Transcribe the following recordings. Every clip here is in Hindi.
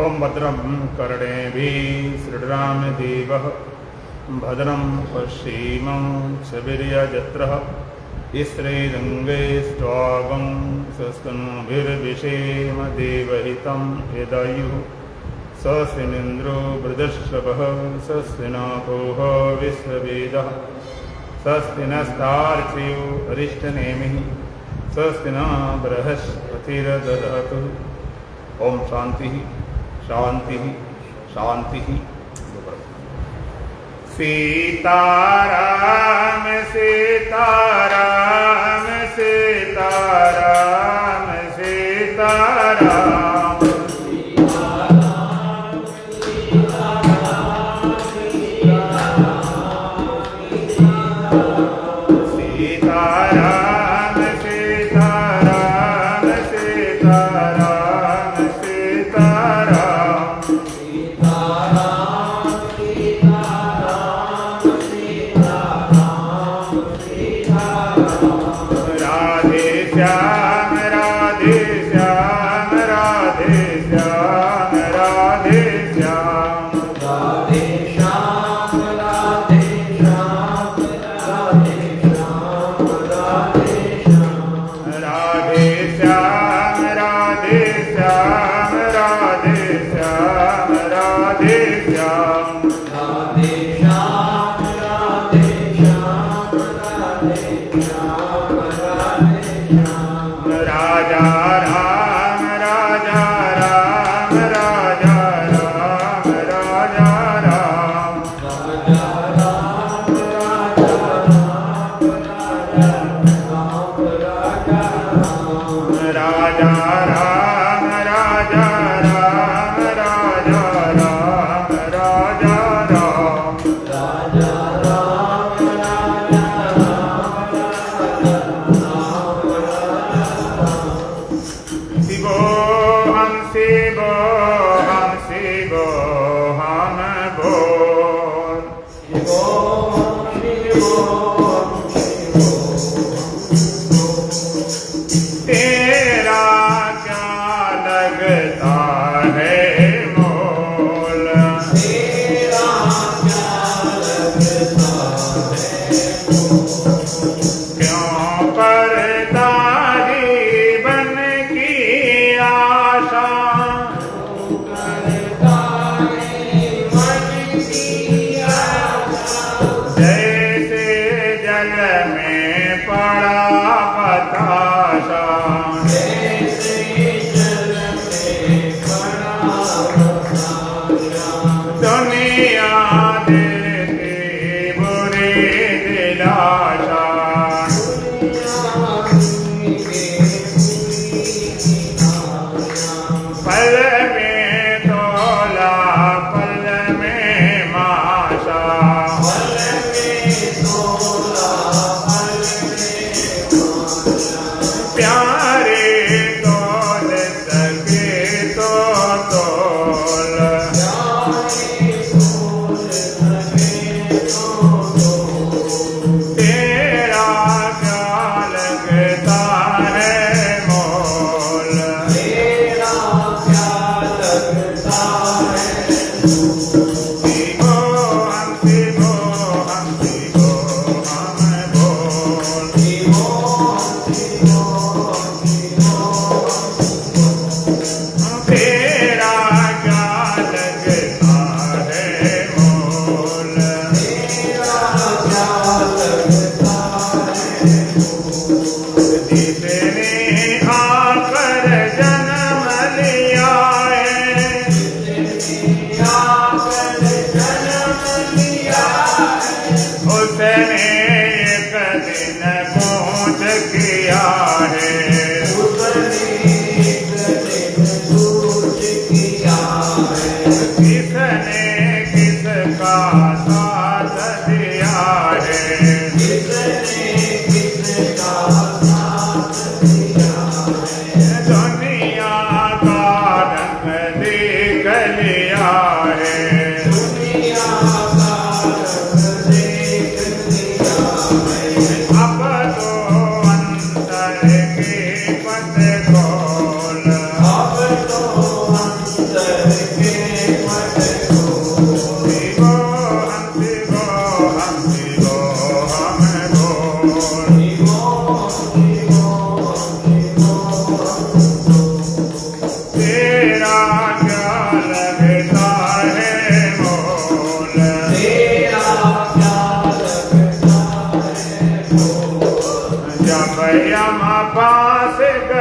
ओं भद्रं कर्णेभिः श्रीरामदेवः भद्रं पश्येमाक्षभिर्यजत्रः स्त्रीरङ्गैस्त्वागं स्वस्तनूभिर्विषेम देवहितं यदायुः स्वस्तिनिन्द्रो वृधश्रवः स्वस्ति नः विश्ववेदः स्वस्ति नस्तार्क्ष्यो अरिष्टनेमिः स्वस्ति न बृहस्पतिर्दधातु। ओम शांति शांति शांति। सीताराम सीताराम सीताराम सीताराम जग में पड़ा बताशा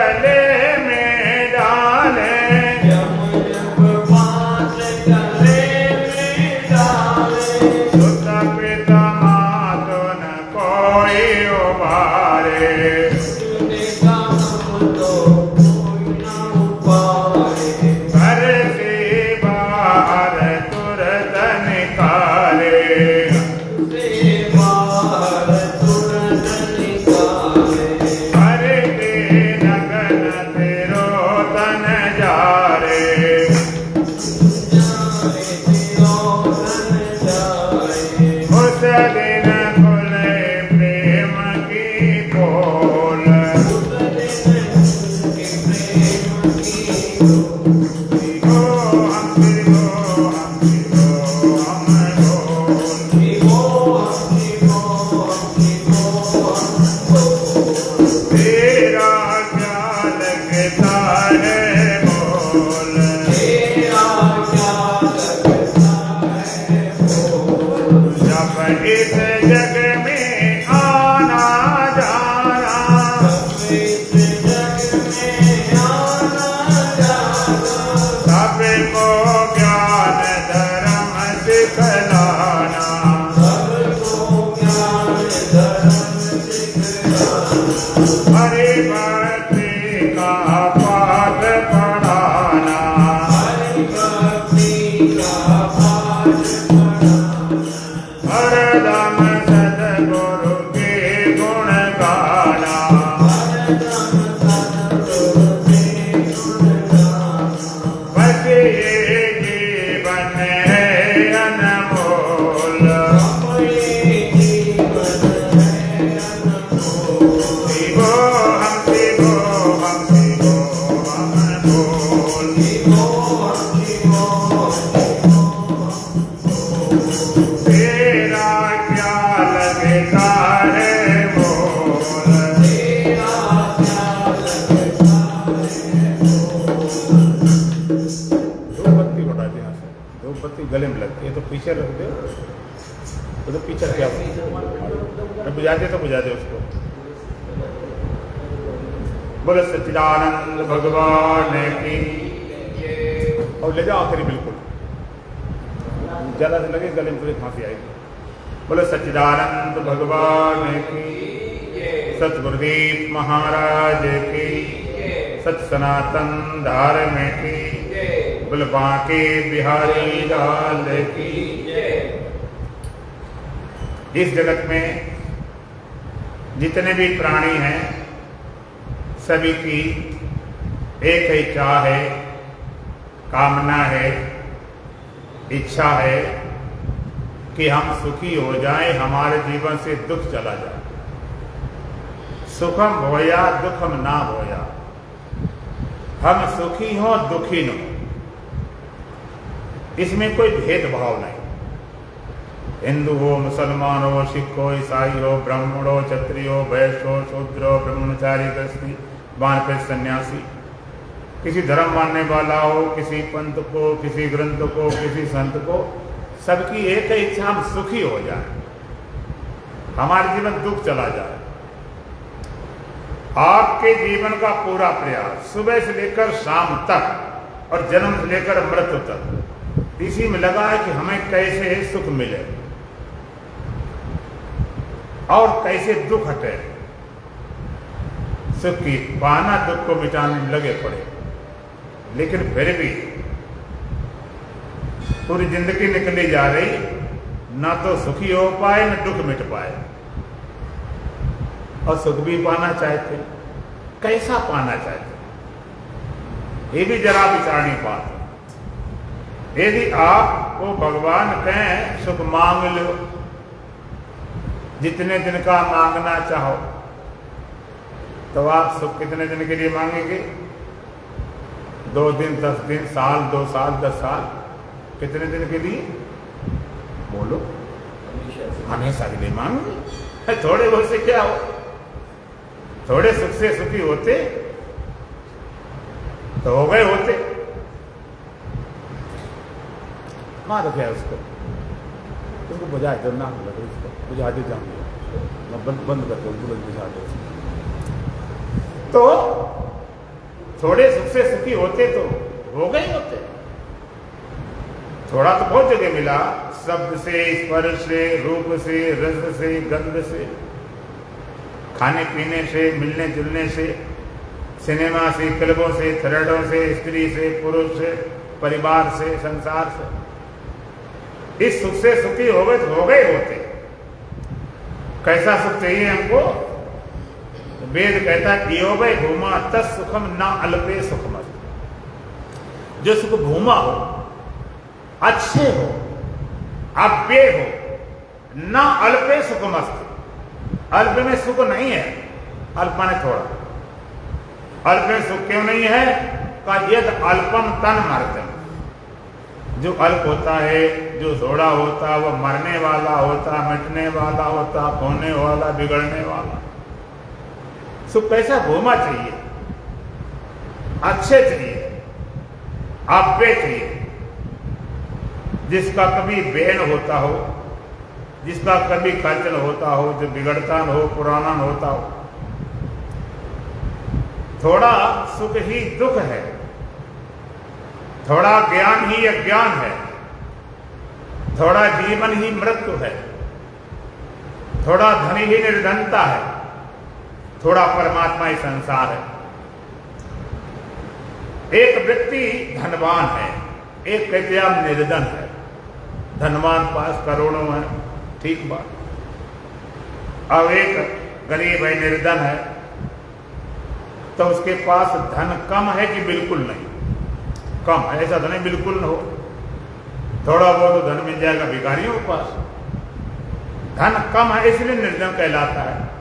गले में डाले, सुत पिता मातो न कोई उबारे, घर से बाहर तुरत निकाले, हरे के नगन तेरो तन जारे, उस दिन खुले प्रेम की पोल, तेरा क्या लगता है बोल, जब इस जग में आना जाना, सबको ज्ञान धर्म सिखलाना, हरि भक्ति का पाठ पढ़ाना, हरदम सद्गुरु के गुण गाना, बस ये जीवन है अनमोल, शिवो हम शिवो हम शिवो हम बोल, तेरा क्या लगता है बोल, दो बत्ती बता दे यहाँ से, दो बत्ती गले में लगती है तो पीछे रख दे, तो पीछे क्या बुझा दे तो बुझा दे उसको। बोले सच्चिदानंद भगवान की, और ले जाओ आखिरी बिल्कुल, ज्यादा से लगे गले में थोड़ी खांसी आएगी। बोले सच्चिदानंद भगवान की, सतगुरुदेव महाराज की, सच सनातन धर्म की, बोले बांके बिहारी लाल की। इस जगत में जितने भी प्राणी हैं सभी की एक ही चाह है, कामना है, इच्छा है कि हम सुखी हो जाएं, हमारे जीवन से दुख चला जाए। सुखम भोया दुखम ना भोया, हम सुखी हो दुखी न हो, इसमें कोई भेदभाव नहीं। हिंदू हो, मुसलमान हो, सिख हो, ईसाई हो, ब्राह्मण हो, क्षत्रिय हो, वैश्य हो, शूद्र हो, ब्रह्मचारी, गृहस्थी, वानप्रस्थ, सन्यासी, किसी धर्म मानने वाला हो, किसी पंथ को, किसी ग्रंथ को, किसी संत को, सबकी एक ही इच्छा हम सुखी हो जाए, हमारे जीवन दुख चला जाए। आपके जीवन का पूरा प्रयास सुबह से लेकर शाम तक और जन्म से लेकर मृत्यु तक इसी में लगा है कि हमें कैसे सुख मिले और कैसे दुख हटे। सुख की पाना दुख को मिटाने में लगे पड़े, लेकिन फिर भी पूरी जिंदगी निकली जा रही, ना तो सुखी हो पाए न दुख मिट पाए। और सुख भी पाना चाहते, कैसा पाना चाहते, ये भी जरा विचारणी बात है। यदि आपको भगवान कहें सुख मांग लो, जितने दिन का मांगना चाहो, तो आप सुख कितने दिन के लिए मांगेंगे? 2 दिन, 10 दिन, साल, 2 साल, 10 साल, कितने दिन के लिए? बोलो, हमेशा के लिए मांगेंगे। थोड़े बहुत से क्या हो, थोड़े सुख से सुखी होते तो हो गए होते। मार रखे उसको बुझा दो, ना लगे उसको बुझा दे, जाऊंगे बंद कर दो, बुझा दो। तो थोड़े सुख से सुखी होते तो हो गए होते। थोड़ा तो बहुत जगह मिला, शब्द से, स्पर्श से, रूप से, रस से, गंध से, खाने पीने से, मिलने जुलने से, सिनेमा से, क्लबों से, थ्रेडों से, स्त्री से, पुरुष से, परिवार से, संसार से। इस सुख से सुखी हो गए तो हो गए होते। कैसा सुख चाहिए हमको? वेद कहता है योबै भूमा तत्सुखम न अल्पे सुखमस्तु। जो सुख भूमा हो, अच्छे हो, अव्यय हो, न अल्पे सुखमस्तु। अल्प में सुख नहीं है, अल्प माने थोड़ा। अल्प में सुख क्यों नहीं है? का यद अल्पम तन मर्तम। जो अल्प होता है, जो थोड़ा होता, वह मरने वाला होता, मिटने वाला होता, होने वाला, बिगड़ने वाला। सुख कैसा? भूमा चाहिए, अच्छे चाहिए, अव्यय चाहिए, जिसका कभी व्यय न होता हो, जिसका कभी खर्च न होता हो, जो बिगड़ता न हो, पुराना न होता हो। थोड़ा सुख ही दुख है, थोड़ा ज्ञान ही अज्ञान है, थोड़ा जीवन ही मृत्यु है, थोड़ा धन ही निर्धनता है, थोड़ा परमात्मा ही संसार है। एक व्यक्ति धनवान है, एक कहते आप निर्धन है। धनवान पास करोड़ों है, ठीक बात। अब एक गरीब है, निर्धन है, तो उसके पास धन कम है कि बिल्कुल नहीं? कम है, ऐसा तो नहीं बिल्कुल न हो। थोड़ा बहुत तो धन मिल जाएगा भिखारियों के पास। धन कम है इसलिए निर्धन कहलाता है।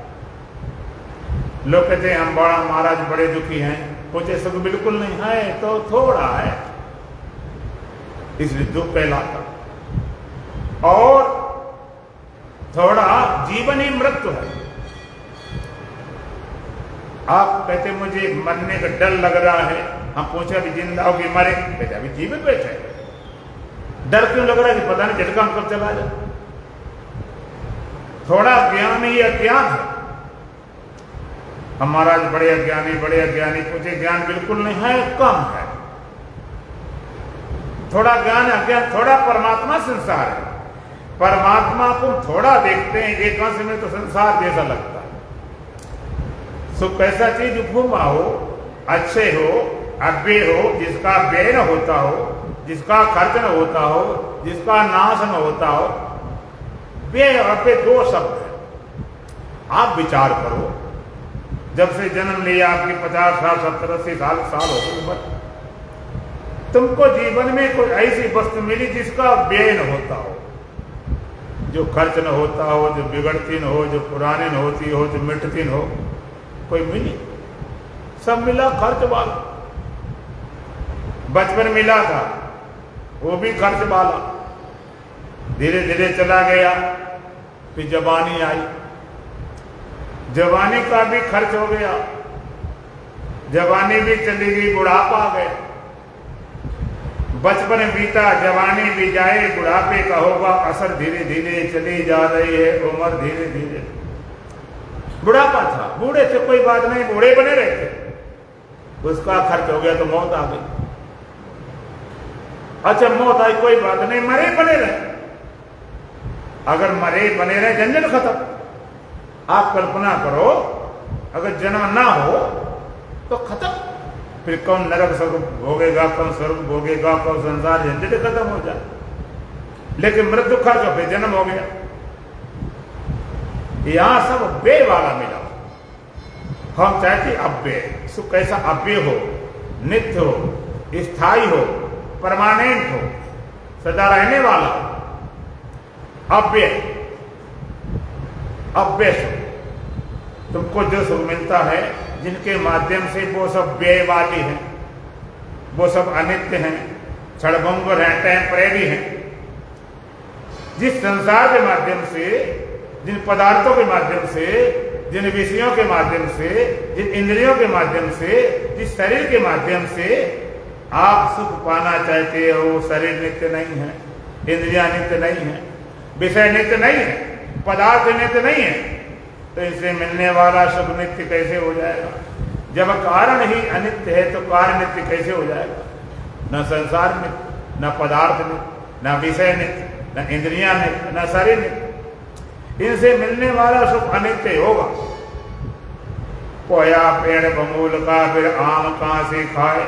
लोग कहते हैं हम बड़ा महाराज बड़े दुखी हैं, कुछ ऐसा तो बिल्कुल नहीं है, तो थोड़ा है, इसलिए दुख कहलाता। और थोड़ा जीवन ही मृत्यु है। आप कहते मुझे मरने का डर लग रहा है, हम पूछे अभी जिंदा हो कि मरे? कहते अभी जीवित बैठे। डर क्यों लग रहा है? कि पता नहीं झटका कब चला जाए। थोड़ा ज्ञान ही अज्ञान है। हम महाराज बड़े अज्ञानी, पूछे ज्ञान बिल्कुल नहीं है, कम है। थोड़ा ज्ञान अज्ञान, थोड़ा परमात्मा संसार है। परमात्मा को थोड़ा देखते हैं, एक अंश में तो संसार जैसा लगता है। सुख कैसा चीज? भूमा हो, अच्छे हो, अव्यय हो, जिसका व्यय न होता हो, जिसका खर्च न होता हो, जिसका नाश न होता हो। व्यय और अव्यय दो शब्द है। आप विचार करो, जब से जन्म लिया आपकी 50 साल 70 80 साल हो गए, तुमको जीवन में कोई ऐसी वस्तु मिली जिसका व्यय न होता हो, जो खर्च न होता हो, जो बिगड़ती न हो, जो पुरानी न होती हो, जो मिटती न हो? कोई मिली? सब मिला खर्च वाला। बचपन मिला था, वो भी खर्च वाला, धीरे धीरे चला गया। फिर जवानी आई, जवानी का भी खर्च हो गया, जवानी भी चली गई, बुढ़ापा आ गया। बचपन बीता, जवानी भी जाए, बुढ़ापे का होगा असर। धीरे धीरे चली जा रही है उम्र, धीरे धीरे। बुढ़ापा था, बूढ़े थे, कोई बात नहीं, बूढ़े बने रहते। उसका खर्च हो गया तो मौत आ गई। अच्छा मौत आई, कोई बात नहीं, मरे बने रहे। अगर मरे बने रहे, झंझट खत्म। आप कल्पना करो, अगर जन्म ना हो तो खत्म। फिर कौन नरक स्वर्ग भोगेगा, कौन स्वर्ग भोगेगा, कौन संसार, झंझट खत्म हो जाए। लेकिन मृत्यु खर्च हो, फिर जन्म हो गया। यहां सब व्यय वाला मिला। हम चाहते अव्यय। सुख कैसा? अव्यय हो, नित्य हो, स्थायी हो, परमानेंट हो, सदा रहने वाला। अव्यय सुख। तुमको जो सुख मिलता है, जिनके माध्यम से, वो सब व्यय वाली हैं, वो सब अनित्य हैं, क्षणभंगुर हैं, टेम्परेरी हैं। जिस संसार के माध्यम से, जिन पदार्थों के माध्यम से, जिन विषयों के माध्यम से, जिन इंद्रियों के माध्यम से, जिस शरीर के माध्यम से आप सुख पाना चाहते हो, शरीर नित्य नहीं है, इंद्रियां नित्य नहीं है, विषय नित्य नहीं है, पदार्थ नित्य नहीं है, तो इसे मिलने वाला सुख नित्य कैसे हो जाएगा? जब कारण ही अनित्य है तो कार्य नित्य कैसे हो जाएगा? न संसार नित्य, न पदार्थ नित्य, न विषय नित्य, न इंद्रियां नित्य, न शरीर नित्य। इनसे मिलने वाला सुख अनित्य होगा। कोया पेड़ बमूल का फिर आम कहां से खाए?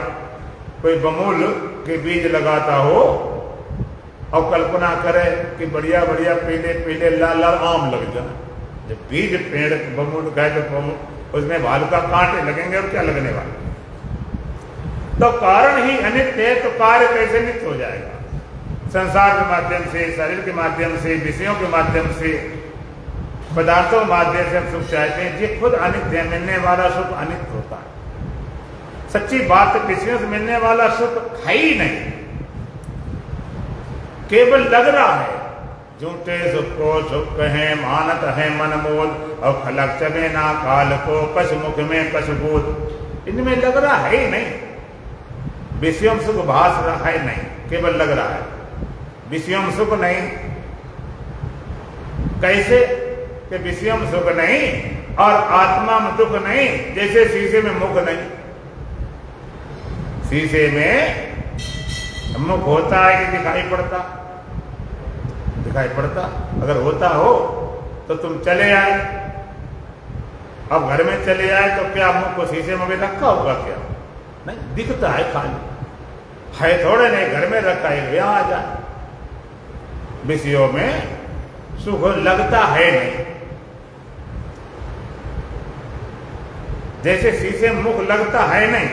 कोई बमूल के बीज लगाता हो और कल्पना करे कि बढ़िया बढ़िया पीले पीले लाल लाल आम लग जाए। जब बीज पेड़ बमूल का है तो उसमें भालू का कांटे लगेंगे और क्या लगने वाले? तो कारण ही अनित्य है तो कार्य कैसे नित्य हो जाएगा? संसार के माध्यम से, शरीर के माध्यम से, विषयों के माध्यम से, पदार्थों के माध्यम से हम सुख चाहते हैं, ये खुद अनित्य है। मिलने वाला सुख अनित्य होता है। सच्ची बात है, विषयों से मिलने वाला सुख है ही नहीं, केवल लग रहा है। झूठे सुख को सुख कहें, मानत है मन मोल, और खलक चले ना काल को, कश मुख में कश बोल। इनमें लग रहा है ही नहीं। विषयों में सुख भास रहा है नहीं, केवल लग रहा है। विषयों में सुख नहीं, कैसे कि विषयों में सुख नहीं और आत्मा में दुख नहीं। जैसे शीशे में मुख नहीं, शीशे में मुख होता है कि दिखाई पड़ता? दिखाई पड़ता। अगर होता हो तो तुम चले आए, अब घर में चले आए तो क्या मुख को शीशे में भी रखा होगा? क्या नहीं, दिखता है खाली है, थोड़े नहीं घर में रखा है, यहां आ जाए। विषयों में सुख लगता है नहीं। जैसे शीशे में मुख लगता है नहीं,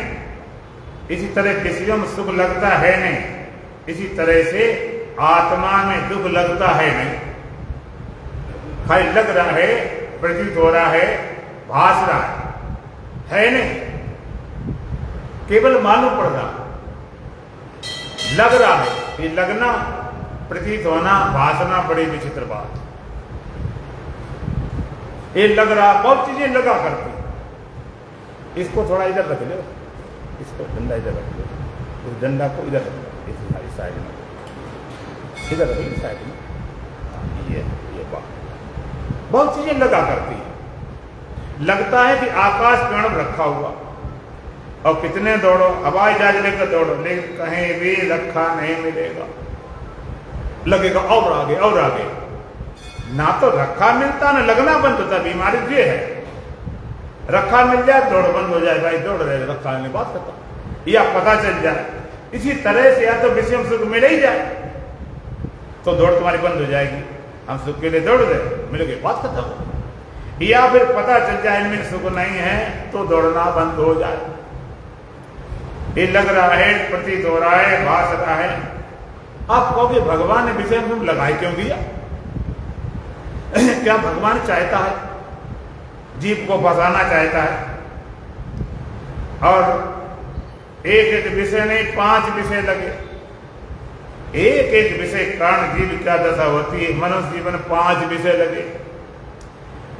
इसी तरह विषयों में सुख लगता है नहीं, इसी तरह से आत्मा में दुख लगता है नहीं। खाली लग रहा है, प्रतीत हो रहा है, भास रहा है नहीं, केवल मालूम पड़ रहा, लग रहा है। ये लगना, प्रतीत होना, भासना बड़ी विचित्र बात। ये लग रहा, बहुत चीजें लगा करती। इसको थोड़ा इधर रख लो, इसको डंडा इधर रख लो, इस डंडा को इधर रख लो, इस साइड में इधर रख लो, साइड में। ये बात बहुत चीजें लगा करती है। लगता है कि आकाश पेड़ रखा हुआ, और कितने दौड़ो, हवाई जहाज लेकर दौड़ो, लेकिन कहीं भी रखा नहीं मिलेगा। लगेगा और आगे और आगे। ना तो रखा मिलता ना लगना बंद होता। बीमारी ये है, रखा मिल जाए दौड़ बंद हो जाए, भाई दौड़ रहे, रखा नहीं, बात खत्म। या पता चल जाए। इसी तरह से या तो विषय में सुख मिल ही जाए तो दौड़ तुम्हारी बंद हो जाएगी। हम सुख के लिए दौड़ रहे, मिल गए, बात खत्म। या फिर पता चल जाए इनमें सुख नहीं है तो दौड़ना बंद हो जाए। ये लग रहा है, प्रतीत हो रहा है, भास रहा है। आप कहोगे भगवान ने विषय में तुम लगाए क्यों दिया? क्या भगवान चाहता है जीव को फंसाना चाहता है? और एक एक विषय नहीं, 5 विषय लगे। एक एक विषय कारण जीव क्या दशा होती है? मनुष्य जीवन 5 विषय लगे।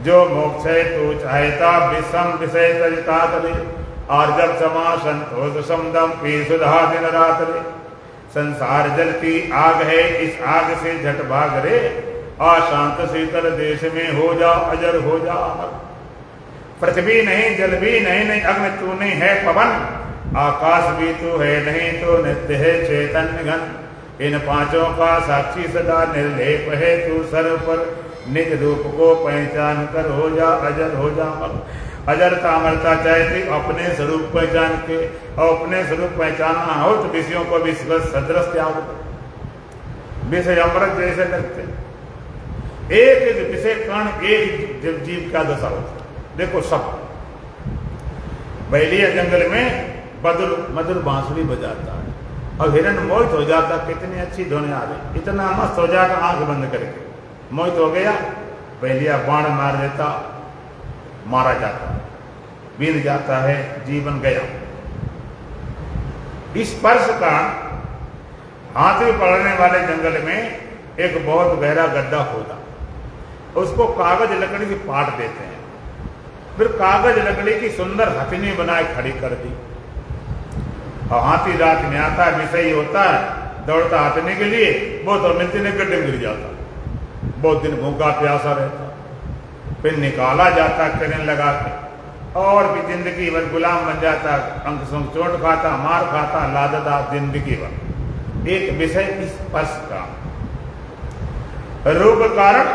जो मोक्ष है तो चाहता विषम विषय तजता तले, और जब समा संतोष समदम पी सुधा दिन रात रे। संसार जलती आग है, इस आग से झट भाग रे, अशांत शीतल देश में हो जा अजर हो जा। पृथ्वी नहीं, जल भी नहीं, नहीं अग्नि तू नहीं है पवन, आकाश भी तू है नहीं तो नित्य है चैतन्य घन। इन 5 का साक्षी सदा निर्लेप है तू सर्व पर, निज रूप को पहचान कर हो जा अजर हो जा। अजरता अमरता चाहती अपने स्वरूप पहचान के, और अपने स्वरूप पहचानना हो तो विषयों को भी सदृश त्याग दो। विषय अमृत जैसे लगते, एक एक विषय कण एक जीव का दशा होता। देखो सब बैलिया जंगल में मधुर मधुर बांसुरी बजाता है और हिरण मोहित हो जाता, कितनी अच्छी धुन आ रही, इतना मस्त हो जाता, आंख बंद करके मोहित हो गया। बैलिया बाण मार देता, मारा जाता, बीन जाता है, जीवन गया। स्पर्श का हाथी पड़ने वाले जंगल में एक बहुत गहरा गड्ढा खोदा, उसको कागज लकड़ी की पाट देते हैं, फिर कागज लकड़ी की सुंदर हथनी बनाए खड़ी कर दी। और हाथी रात में आता है, विषयी होता है, दौड़ता हथनी के लिए, वो तो मिलती नहीं, गड्ढे में गिर जाता, बहुत दिन भूखा प्यासा रहता। फिर निकाला जाता किरण लगा के, और भी जिंदगी भर गुलाम बन जाता, अंक संग चोट खाता, मार खाता, लादता जिंदगी भर। एक विषय स्पर्श का रूप कारण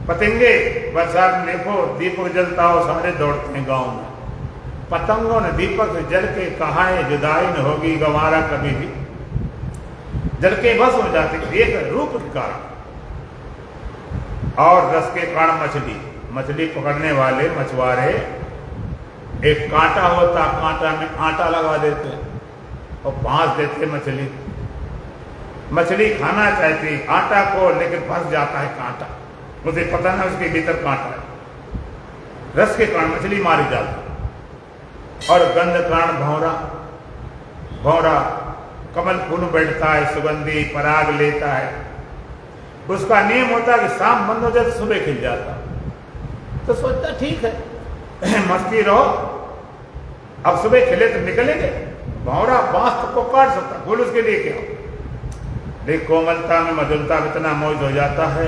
पतंगे बरसात में देखो दीपक जलता हो सारे दौड़ते हैं गांव में। पतंगों ने दीपक से जल के कहा है जुदाई न होगी गंवारा कभी भी, जल के बस हो जाते एक रूप के कारण। और रस के कारण मछली पकड़ने वाले मछुआरे एक कांटा होता, कांटा में आटा लगा देते और फांस देते मछली खाना चाहती आटा को, लेकिन फंस जाता है कांटा, उसे पता ना उसके भीतर कांटा है। रस के कारण मछली मारी जाती। और गंध कारण भौरा कमल फूल बैठता है, सुगंधी पराग लेता है, उसका नियम होता है कि शाम बंद हो जाए तो सुबह खिल जाता। तो सोचता ठीक है मस्ती रहो, अब सुबह खिले तो निकलेंगे। भौरा बांस को काट सकता, फूल उसके लिए क्या। देख कोमलता में मधुरता में इतना मौज हो जाता है,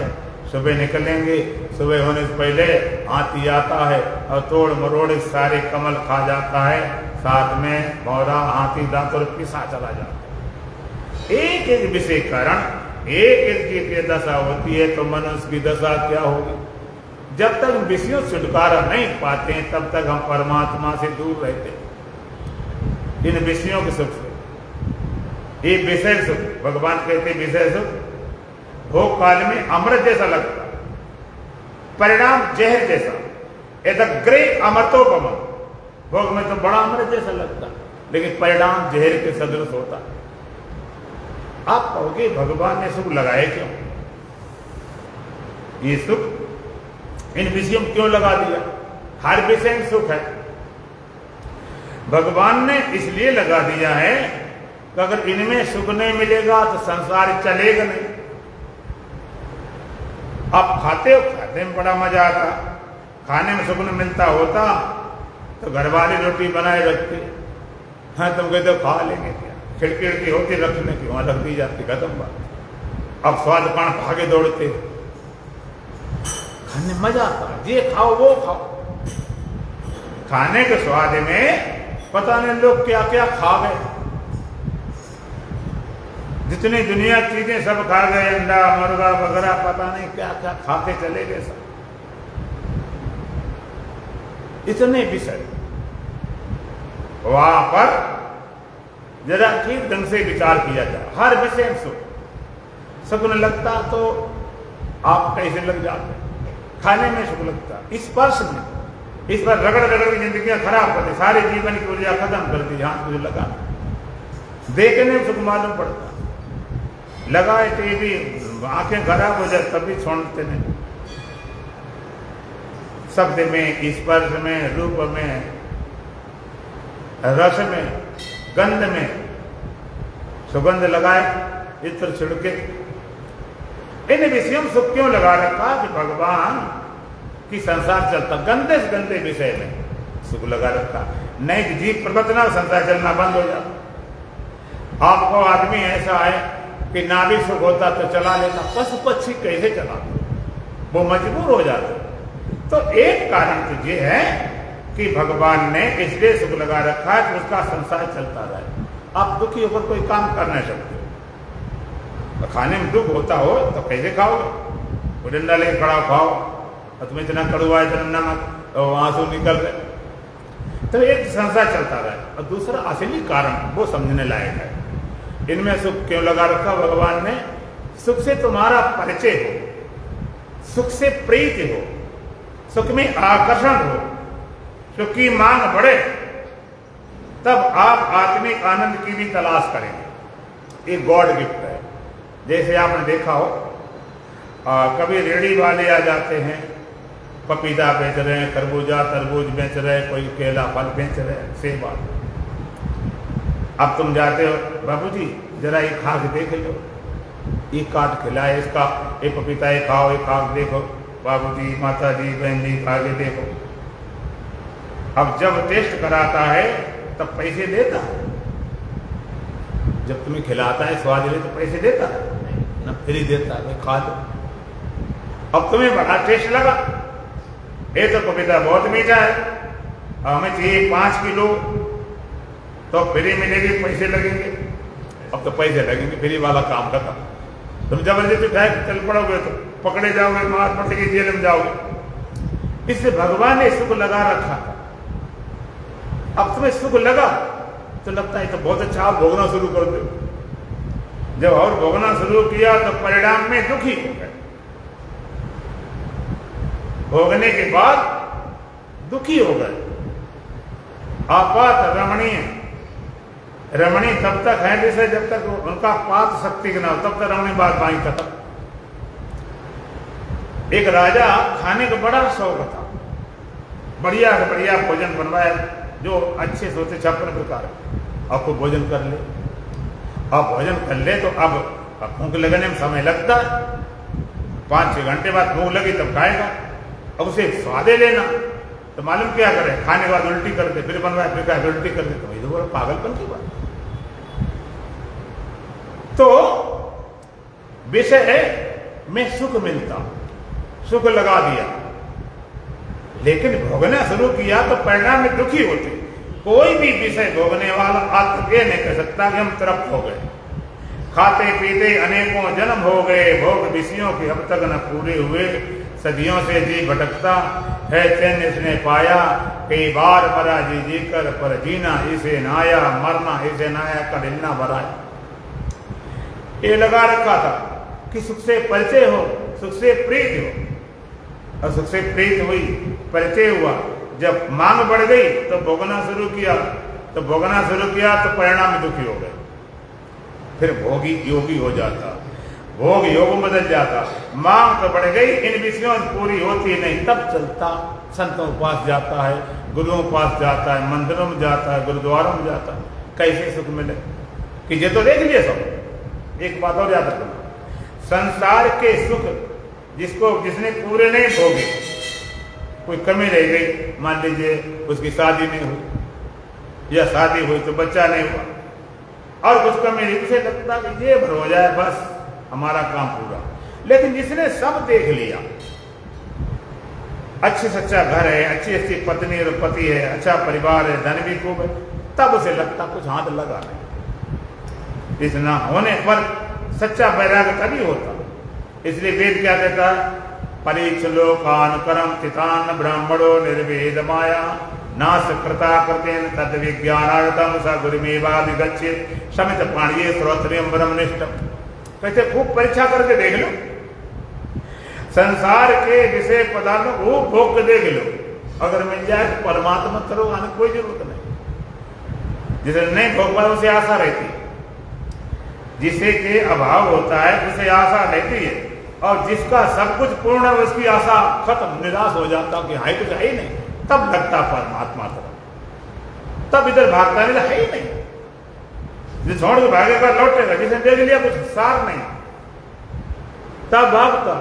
सुबह निकलेंगे, सुबह होने से पहले हाथी आता है और तोड़ मरोड़ सारे कमल खा जाता है, साथ में भौरा हाथी दांत और पिसा चला जाता है। एक एक विषय कारण एक की दशा होती है, तो मनुष्य की दशा क्या होगी। जब तक विषयों से छुटकारा नहीं पाते हैं तब तक हम परमात्मा से दूर रहते हैं। इन विषयों के सुख से, ये विषय सुख, भगवान कहते विषय सुख भोग काल में अमृत जैसा लगता, परिणाम जहर जैसा। एदग्रे अमृतोपम, भोग में तो बड़ा अमृत जैसा लगता, लेकिन परिणाम जहर के सदृश होता। आप कहोगे भगवान ने सुख लगाए क्यों? ये सुख इन विषयों में क्यों लगा दिया? हर विषय में सुख है, भगवान ने इसलिए लगा दिया है कि अगर इनमें सुख नहीं मिलेगा तो संसार चलेगा नहीं। आप खाते हो, खाने में बड़ा मजा आता, खाने में सुख नहीं मिलता होता तो घर वाले रोटी बनाए रखते, हाँ तुम कहते हो खा लेंगे क्या, खिड़की होती रखने की, वहां रख दी जाती, खत्म बात। अब स्वाद पान भागे दौड़ते, खाने मजा आता, ये खाओ वो खाओ। खाने के स्वाद में पता नहीं लोग क्या क्या खा गए, जितनी दुनिया चीजें सब खा गए, अंडा मुर्गा वगैरह पता नहीं क्या क्या खा के चले गए सब। इतने विषय, वहां पर जरा ठीक ढंग से विचार किया जाए। हर विषय में सुख न लगता तो आप कैसे लग जाते? खाने में सुख लगता, स्पर्श में, इस पर रगड़ रगड़ की जिंदगी खराब करती, सारे जीवन की ऊर्जा खत्म करती, हाथ मुझे लगा। देखने में सुख मालूम पड़ता, लगाए टीवी, आंखें खराब हो जाए तभी छोड़ते नहीं। शब्द में, स्पर्श में, रूप में, रस में, गंध में, सुगंध लगाए, इत्र छिड़के। इन विषयों में सुख क्यों लगा रखा कि भगवान की संसार चलता, गंदे से गंदे विषय में सुख लगा रखा। नहीं कि जीव प्रवर्तना संसार चलना बंद हो जाता। आपको आदमी ऐसा है कि नाभिक सुख होता तो चला लेता, पशु पक्षी कैसे चलाते, वो मजबूर हो जाते। तो एक कारण तो ये है कि भगवान ने इसलिए सुख लगा रखा है कि उसका संसार चलता रहे। आप दुखी होकर कोई काम कर नहीं सकते, तो खाने में दुख होता हो तो कैसे खाओगे? डंडा लेके खड़ा खाओ और तुम्हें इतना कड़वा, इतना नमक और आंसू निकल रहे। तो एक संसार चलता रहे। और दूसरा असली कारण वो समझने लायक है। इनमें सुख क्यों लगा रखा भगवान ने? सुख से तुम्हारा परिचय हो, सुख से प्रीति हो, सुख में आकर्षण हो, सुख की मांग बढ़े, तब आप आत्मिक आनंद की भी तलाश करेंगे। एक गॉड गिफ्ट है। जैसे आपने देखा हो कभी रेडी वाले आ जाते हैं, पपीता बेच रहे हैं, खरबूजा तरबूज बेच रहे हैं, कोई केला फल बेच रहे हैं, सेब। अब तुम जाते हो, बाबूजी जरा ये खा के देख लो, ये काट खिलाए इसका, ये पपीता ये खाओ, ये खा के देखो, बाबूजी माता जी बहन जी खा के देखो। अब जब टेस्ट कराता है तब पैसे देता है, जब तुम्हें खिलाता है स्वाद ले तो पैसे देता है ना, फ्री देता है, खा लो। अब तुम्हें बड़ा टेस्ट लगा, ये तो पपीता बहुत मीठा है, हमें चाहिए 5 किलो, तो फ्री मिलेगी, पैसे लगेंगे। अब तो पैसे लगेंगे, फ्री वाला काम खत्म। तुम जबरदस्ती उठाए चल पड़ोगे तो पकड़े जाओगे, मार पड़ेगी, जेल में जाओगे। इससे भगवान ने सुख लगा रखा। अब तुम्हें सुख लगा तो लगता है तो बहुत अच्छा, आप भोगना शुरू कर दो। जब और भोगना शुरू किया तो परिणाम में दुखी हो गए। भोगने के बाद दुखी हो गए। आपात रमणीय, रमणीय तब तक है जैसे जब तक उनका पात शक्ति न हो, तब तक रमणीय बात बाई खत्म। एक राजा खाने का बड़ा शौक था, बढ़िया से बढ़िया भोजन बनवाया, जो अच्छे से होते 56 प्रकार। आपको भोजन कर ले, आप भोजन कर ले तो अब भूख लगने में समय लगता है। 5-6 घंटे बाद भूख लगी तब खाएगा। अब उसे स्वादे लेना तो मालूम क्या करे, खाने के बाद उल्टी कर दे, फिर बनवाए, फिर खाए, उल्टी कर दे। तो ये पागलपन की बात। तो विषय में सुख मिलता, सुख लगा दिया, लेकिन भोगना शुरू किया तो परिणाम में दुखी होते। कोई भी विषय भोगने वाला आज ये नहीं कह सकता कि हम तृप्त हो गए। खाते पीते अनेकों जन्म हो गए, भोग विषयों के अब तक न पूरे हुए। सदियों से जी भटकता है, चैन इसने पाया, कई बार मरा जी जी कर, पर जीना इसे नाया, मरना इसे नाया, कर हिलना भराया। ये लगा रखा था कि सुख से परिचय हो, सुख से प्रीत हो, और सुख से प्रीत हुई, परिचय हुआ। जब मांग बढ़ गई तो भोगना शुरू किया, तो भोगना शुरू किया तो परिणाम में दुखी हो गए। फिर भोगी योगी हो जाता, भोग योग में बदल जाता। मांग तो बढ़ गई, इन विषयों में पूरी होती नहीं, तब चलता संतों के पास जाता है, गुरुओं के पास जाता है, मंदिरों में जाता है, गुरुद्वारों में जाता है। कैसे सुख मिले कि ये तो देख लिया सब। एक बात और याद रखना, संसार के सुख जिसने पूरे नहीं भोगे, कोई कमी रह गई, मान लीजिए उसकी शादी नहीं हुई, या शादी हुई तो बच्चा नहीं हुआ, और कुछ कमी नहीं, उसे लगता कि ये भर हो जाए बस हमारा काम पूरा। लेकिन जिसने सब देख लिया, अच्छे सच्चा घर है, अच्छी अच्छी पत्नी और पति है, अच्छा परिवार है, धन भी खूब है, तब उसे लगता कुछ हाथ लगा नहीं। इस ना होने पर सच्चा वैराग्य तभी होता। इसलिए वेद क्या कहता है, परीक्ष लोकान करम चितान ब्राह्मणो निर्वेद माया नास कृता कृतेन तद विज्ञानार्थम स गुरुमेवा विगच्छेत समित पाणिये श्रोत्रियम ब्रह्मनिष्ठम। कहते खूब परीक्षा करके देख लो, संसार के विषय पदार्थों को भोग के देख लो, अगर मिल जाए तो परमात्मा करो, आने कोई जरूरत नहीं। जिसे नहीं भोग पाए उसे आशा रहती है, जिसे के अभाव होता है उसे आशा रहती है, और जिसका सब कुछ पूर्ण है उसकी आशा खत्म, निराश हो जाता कि हाई कुछ है ही नहीं, तब लगता परमात्मा तरफ, तब इधर भागता नहीं, है ही नहीं। जो छोड़ के भागेगा लौटेगा, जिसने देख लिया कुछ सार नहीं, तब भागता।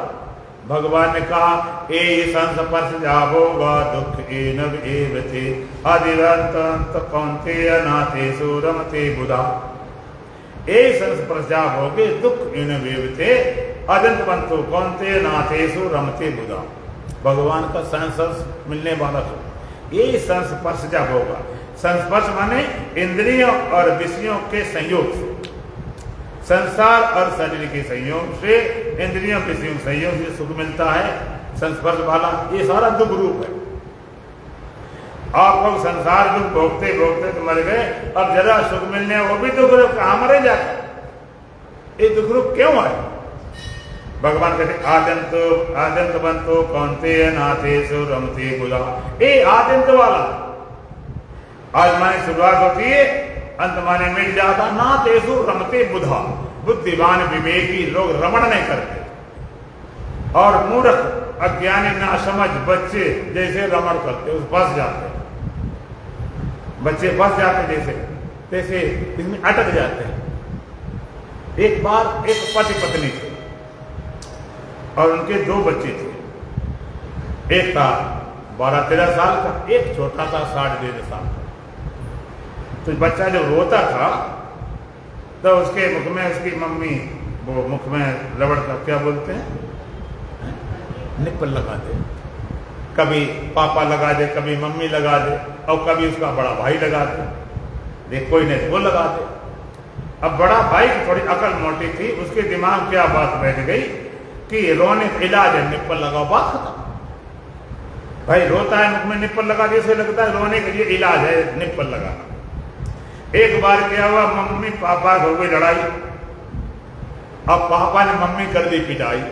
भगवान ने कहा ए संस्पर्श जाभोगा दुख एनव एवते आदिवंत कौन्तेय नाथेषु रमते बुधा। ए संस्पर्श जाभोगे दुख एनव एवते अदंतवंतो कौन्तेय नाथेषु रमते बुधा। भगवान का संस्पर्श मिलने वाला हो, ये संस्पर्श जाभोगा। संस्पर्श माने इंद्रियों और विषयों के संयोग से, संसार और शरीर के संयोग से, इंद्रियों के संयोग से सुख मिलता है। संस्पर्श वाला ये सारा दुख रूप है। आप लोग संसार दुख भोगते भोगते तो मर गए, अब जरा सुख मिलने वो भी दुख रूप, कहां मरे जाता, ये दुख रूप क्यों है? भगवान कहते आद्यंत बंतो कौन्तेय नाथेषु रमते बुधा। ये आद्यंत वाला, आज माने शुरुआत होती है, अंत माने मिल जाता। नाथेषु रमते बुधा, बुद्धिमान विवेकी लोग रमण नहीं करते, और मूर्ख अज्ञानी नासमझ बच्चे जैसे रमण करते, उस फंस जाते, बच्चे फंस जाते जैसे इसमें अटक जाते हैं। एक बार एक पति पत्नी थे और उनके 2 बच्चे थे, एक था 12-13 साल का, एक छोटा था 60-1.5 साल का। तो बच्चा जब रोता था तो उसके मुख में उसकी मम्मी वो मुख में रबड़ का क्या बोलते हैं, निप्पल लगाते, कभी पापा लगा दे, कभी मम्मी लगा दे, और कभी उसका बड़ा भाई लगा दे। देख कोई नहीं वो लगा दे। अब बड़ा भाई की थोड़ी अकल मोटी थी, उसके दिमाग में क्या बात बैठ गई कि रोने का इलाज है, निप्पल लगाओ, बात खत्म। भाई रोता है, मुख में निप्पल लगा दिए, उसे लगता है रोने के लिए इलाज है निप्पल लगाना। एक बार क्या हुआ, मम्मी पापा हो गई लड़ाई। अब पापा ने मम्मी कर दी पिटाई।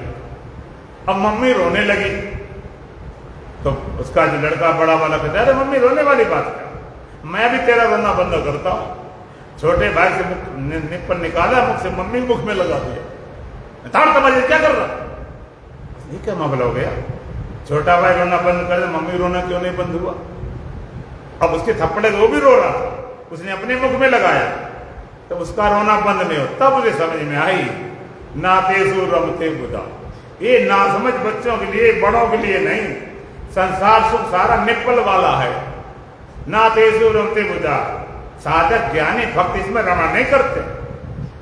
अब मम्मी रोने लगी तो उसका जो लड़का बड़ा वाला कहता है, अरे मम्मी रोने वाली बात क्या, मैं भी तेरा रोना बंद करता हूं। छोटे भाई से निप्पल निकाला, मुख से मम्मी मुख में लगा दिया। ताड़ तमाशे क्या कर रहा, ये क्या मामला हो गया। छोटा भाई रोना बंद कर दे, मम्मी रोना क्यों नहीं बंद हुआ। अब उसके थप्पड़े वो भी रो रहा था, उसने अपने मुख में लगाया तो उसका रोना बंद नहीं हो। तब उसे समझ में आई, नातेसु रमते बुधा, ये नासमझ बच्चों के लिए, बड़ों के लिए नहीं, संसार सुख सारा निप्पल वाला है। नातेसु रमते बुधा, साधक ज्ञानी भक्त इसमें रमा नहीं करते,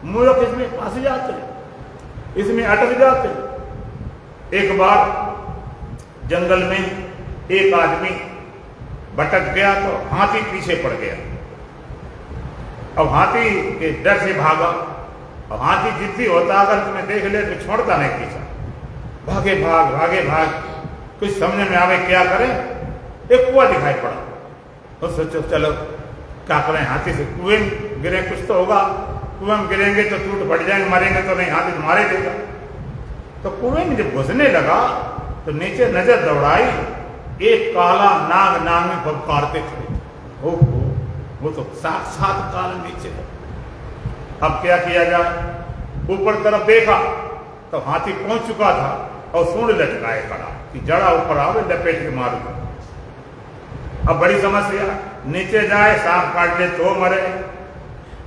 मूर्ख इसमें फंस जाते, इसमें अटक जाते। एक बार जंगल में एक आदमी भटक गया तो हाथी पीछे पड़ गया। अब हाथी के डर से भागा। अब हाथी जिद्दी होता, अगर तुम्हें देख ले तो छोड़ता नहीं पीछा। भागे भाग भागे भाग, कुछ समझ में आवे क्या करें। एक कुआं दिखाई पड़ा तो सोचो चलो क्या करें, हाथी से कुएं में गिरे कुछ तो होगा, कुएं में गिरेंगे तो टूट पड़ जाएंगे, मरेंगे तो नहीं, हाथी तो मारे देगा। तो कुएं में जब घुसने लगा तो नीचे नजर दौड़ाई, एक काला नाग नाग में फटकारते खड़े। ओहो, वो तो साक्षात काल नीचे है। अब क्या किया जाए, ऊपर तरफ देखा तो हाथी पहुंच चुका था और सूंड लटकाए खड़ा कि जड़ा ऊपर आवे लपेट के मार दो। अब बड़ी समस्या, नीचे जाए सांप काट ले तो मरे,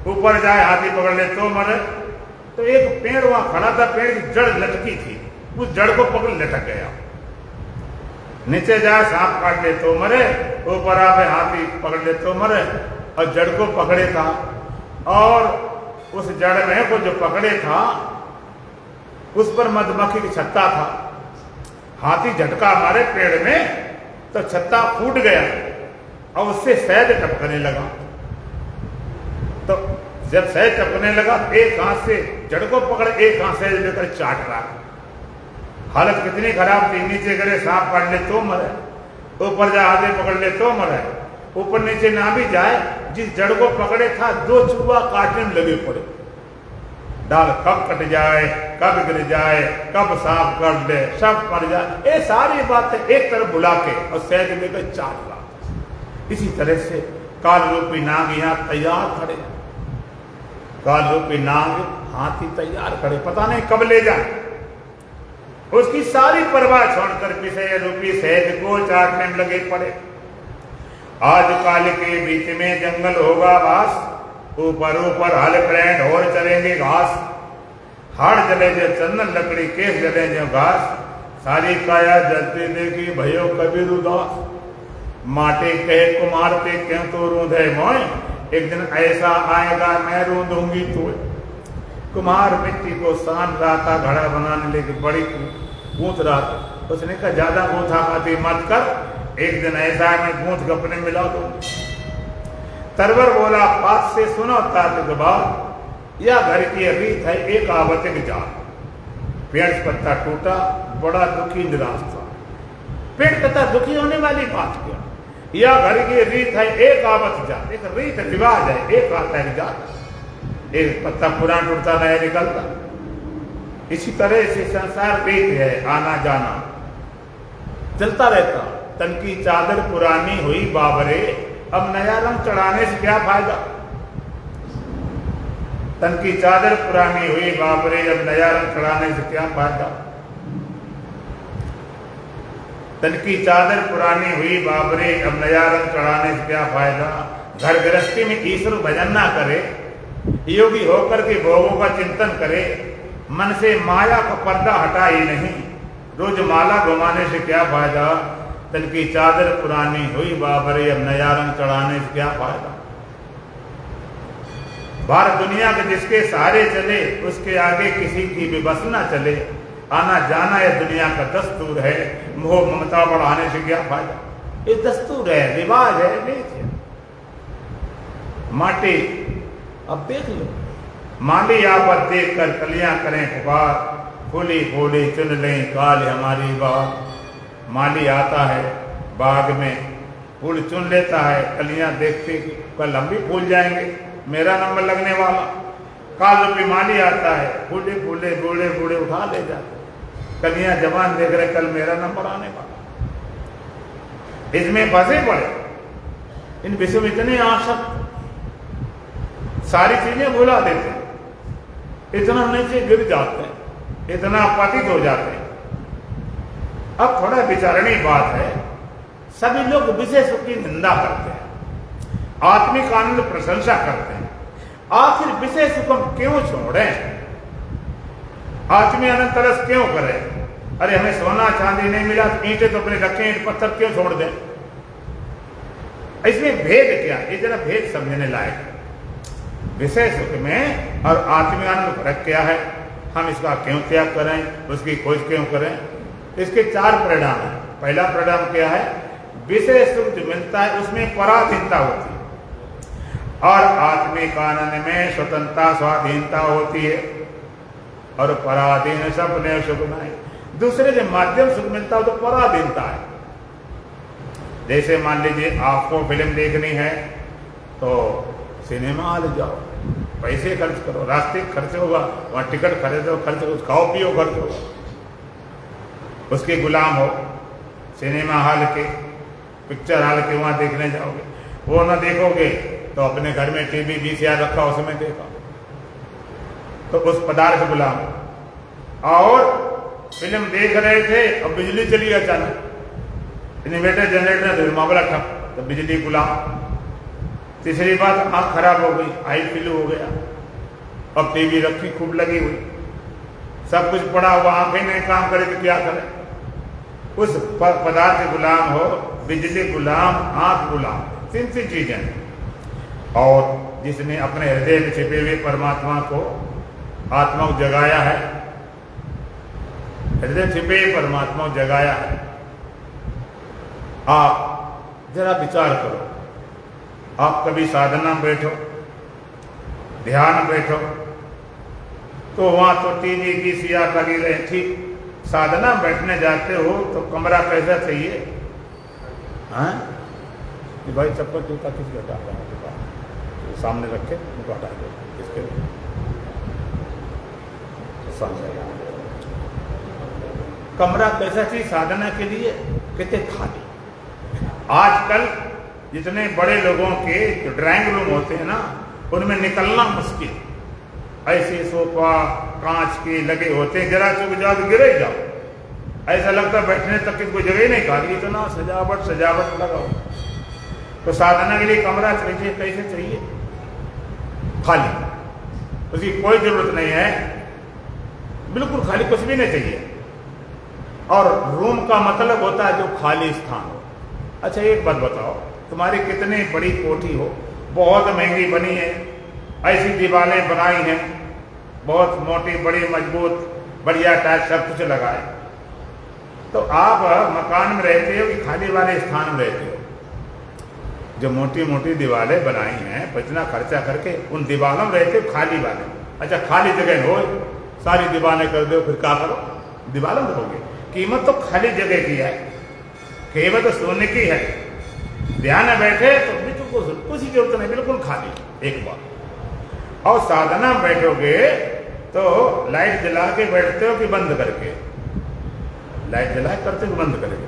ऊपर जाए हाथी पकड़ ले तो मरे। तो एक पेड़ वहां खड़ा था, पेड़ की जड़ लटकी थी, उस जड़ को पकड़ लटक गया। नीचे जाए सांप काट ले तो मरे, ऊपर आवे हाथी पकड़ ले तो मरे। और जड़ को पकड़े था, और उस जड़ में को जो पकड़े था उस पर मधुमक्खी की छत्ता था। हाथी झटका मारे पेड़ में तो छत्ता फूट गया और उससे शहद टपकने लगा। तो जब शहद टपकने लगा, एक हाथ से जड़ को पकड़, एक हाथ से लेकर चाट रहा। हालत कितनी खराब थी, नीचे गिरे सांप काट ले तो मरे, ऊपर जाए हाथी पकड़ ले तो मरे। ऊपर नीचे ना भी जाए, जिस जड़ को पकड़े था दो चूहा काटने में लगे पड़े। डाल कब कट जाए, कब गिर जाए, कब सांप काट ले, सब मर जाए, ये सारी बातें एक तरफ बुला के और शहद लेकर चाट रहा। इसी तरह से काल रूपी नाग यहाँ तैयार खड़े, काल रूपी नाग हाथी तैयार खड़े, पता नहीं कब ले जाए। उसकी सारी परवाह छोड़कर विषय रूपी शहद को चाटने में लगे पड़े। आज काल के बीच में जंगल होगा वास, ऊपर ऊपर हल फ्रेंड और चलेंगे घास। हाड़ जले जो चंदन लकड़ी, केस जले जो घास, सारी काया जलती देखी भयो कबीर उदास। माटे कहे कुमार पे क्यों तो रूंधे मोय, एक दिन ऐसा आएगा मैं रूंधूंगी तो। कुमार मिट्टी को सान रहा था घड़ा बनाने, लेकिन बड़ी गूंथ रहा था। उसने कहा ज्यादा गूंथा खाती मत कर, एक दिन ऐसा मैं गूंथ कपड़े मिला दो। तरवर बोला पास से सुनो तात्विक बात, यह घर की रीत है एक आवतिक जात। पेड़ पत्ता टूटा, बड़ा दुखी निराश था। पेड़ पत्ता दुखी होने वाली बात क्या, यह घर की रीत है एक आवत जात, एक रीत रिवाज है, एक आता है जात। एक पत्ता पुराना टूटता नया निकलता, इसी तरह से संसार रीत है, आना जाना चलता रहता। तन की चादर पुरानी हुई बाबरे, अब नया रंग चढ़ाने से क्या फायदा। तन की चादर पुरानी हुई बाबरे, अब नया रंग चढ़ाने से क्या फायदा। तन की चादर पुरानी हुई बाबरे, अब नया रंग चढ़ाने से क्या फायदा। घर गृहस्थी में ईश्वर भजन ना करे, योगी होकर के भोगों का चिंतन करे, मन से माया का पर्दा हटा ही नहीं, रोज माला घुमाने से क्या फायदा। तन की चादर पुरानी हुई बाबरे, अब नया रंग चढ़ाने से क्या फायदा। भारत दुनिया के जिसके सहारे चले, उसके आगे किसी की भी बस ना चले। आना जाना ये दुनिया का दस्तूर है। मोह ममता बढ़ाने से क्या फायदा? ये दस्तूर है, रिवाज है, रीत है। माटी अब देख लो, माली आपत देख कर कलियां करें पुकार, फूली फूली चुन लें काल हमारी बात। माली आता है बाग में, फूल चुन लेता है, कलियां देखते कि कल हम भी फूल जाएंगे, मेरा नंबर लगने वाला। काल रूपी माली आता है, फूले फूले बूढ़े बूढ़े उठा ले जाते, कलियां जवान देख रहे, कल मेरा नंबर आने वाला। इसमें फंसे पड़े, इन विषयों में इतने आसक्त, सारी चीजें भुला देते हैं, इतना नीचे गिर जाते हैं, इतना पतित हो जाते हैं। अब थोड़ा विचारणीय बात है, सभी लोग विषय सुख की निंदा करते हैं, आत्मिक आनंद प्रशंसा करते हैं। आखिर विषय सुख हम क्यों छोड़ें? आत्मिक आनंद तरस क्यों करें? अरे हमें सोना चांदी नहीं मिला तो ईंटें तो अपने रखें, ईंट पत्थर क्यों छोड़ दें? इसमें भेद क्या? ये जरा भेद समझने लायक है। विषय सुख में और आत्मिक आनंद में फर्क क्या है? हम इसका क्यों त्याग करें, उसकी खोज क्यों करें? इसके 4 परिणाम है। पहला परिणाम क्या है? विषय सुख जो मिलता है उसमें पराधीनता होती है और आत्मिक आनंद में स्वतंत्रता स्वाधीनता होती है। और पराधीन सपने सुख नहीं, दूसरे से माध्यम सुख मिलता हो तो पराधीनता है। जैसे मान लीजिए आपको फिल्म देखनी है तो सिनेमा हॉल जाओ, पैसे खर्च करो, रास्ते खर्च होगा, वहां टिकट खरीदो, खर्च हो, खाओ पियो खर्च होगा, उसके गुलाम हो। सिनेमा हॉल के, पिक्चर हॉल के वहां देखने जाओगे, वो ना देखोगे तो अपने घर में टीवी VCR रखा उसमें देखा, तो उस पदार्थ गुलाम। और फिल्म देख रहे थे अब बिजली चली अचानक, इन्वर्टर जनरेटर मामला ठप, तो बिजली गुलाम। तीसरी बात, आंख खराब हो गई, आई फ्लू हो गया, अब टीवी रखी खूब लगी हुई, सब कुछ पड़ा हुआ, आंखें नहीं काम करे तो क्या करें? उस पदार्थ गुलाम हो, बिजली गुलाम, आंख गुलाम, 3 चीजें। और जिसने अपने हृदय में छिपे हुए परमात्मा को आत्मा को जगाया है, हृदय छिपे परमात्मा को जगाया है। आप जरा विचार करो, आप कभी साधना में बैठो, ध्यान बैठो, तो वहां तो टीवी VCR लगी रहे, ठीक। साधना बैठने जाते हो तो कमरा कैसा चाहिए? हाँ कि भाई चप्पल जूता किस हटा रहा है, सामने रखे उनको हटा दो, किसके सामने। कमरा कैसा चाहिए साधना के लिए? कहते खाली। आजकल जितने बड़े लोगों के जो ड्राइंग रूम होते हैं ना, उनमें निकलना मुश्किल, ऐसे सोफा कांच के लगे होते हैं, जरा चुक जाओ तो गिर ही जाओ, ऐसा लगता बैठने तक की कोई जगह ही नहीं खाली, इतना सजावट सजावट लगाओ। तो साधना के लिए कमरा चाहिए, कैसे चाहिए? खाली, उसकी कोई जरूरत नहीं है, बिल्कुल खाली, कुछ भी नहीं चाहिए। और रूम का मतलब होता है जो खाली स्थान हो। अच्छा एक बात बताओ, तुम्हारी कितनी बड़ी कोठी हो, बहुत महंगी बनी है, ऐसी दीवारें बनाई हैं, बहुत मोटी बड़ी मजबूत बढ़िया टाइप सब कुछ लगाए, तो आप मकान में रहते हो कि खाली वाले स्थान में रहते हो? जो मोटी मोटी दीवारें बनाई हैं, इतना खर्चा करके उन दीवारों में रहते हो, खाली वाले। अच्छा खाली जगह हो, सारी दीवारें कर दो, फिर क्या करो? दीवारों में रहोगे। कीमत तो खाली जगह की है, कीमत तो सोने की है। ध्यान में बैठे तो बिल्कुल कुछ ही जरूरत नहीं, बिल्कुल खाली एक बार। और साधना में बैठोगे तो लाइट जला के बैठते हो कि बंद करके? लाइट जला करते हो बंद करके?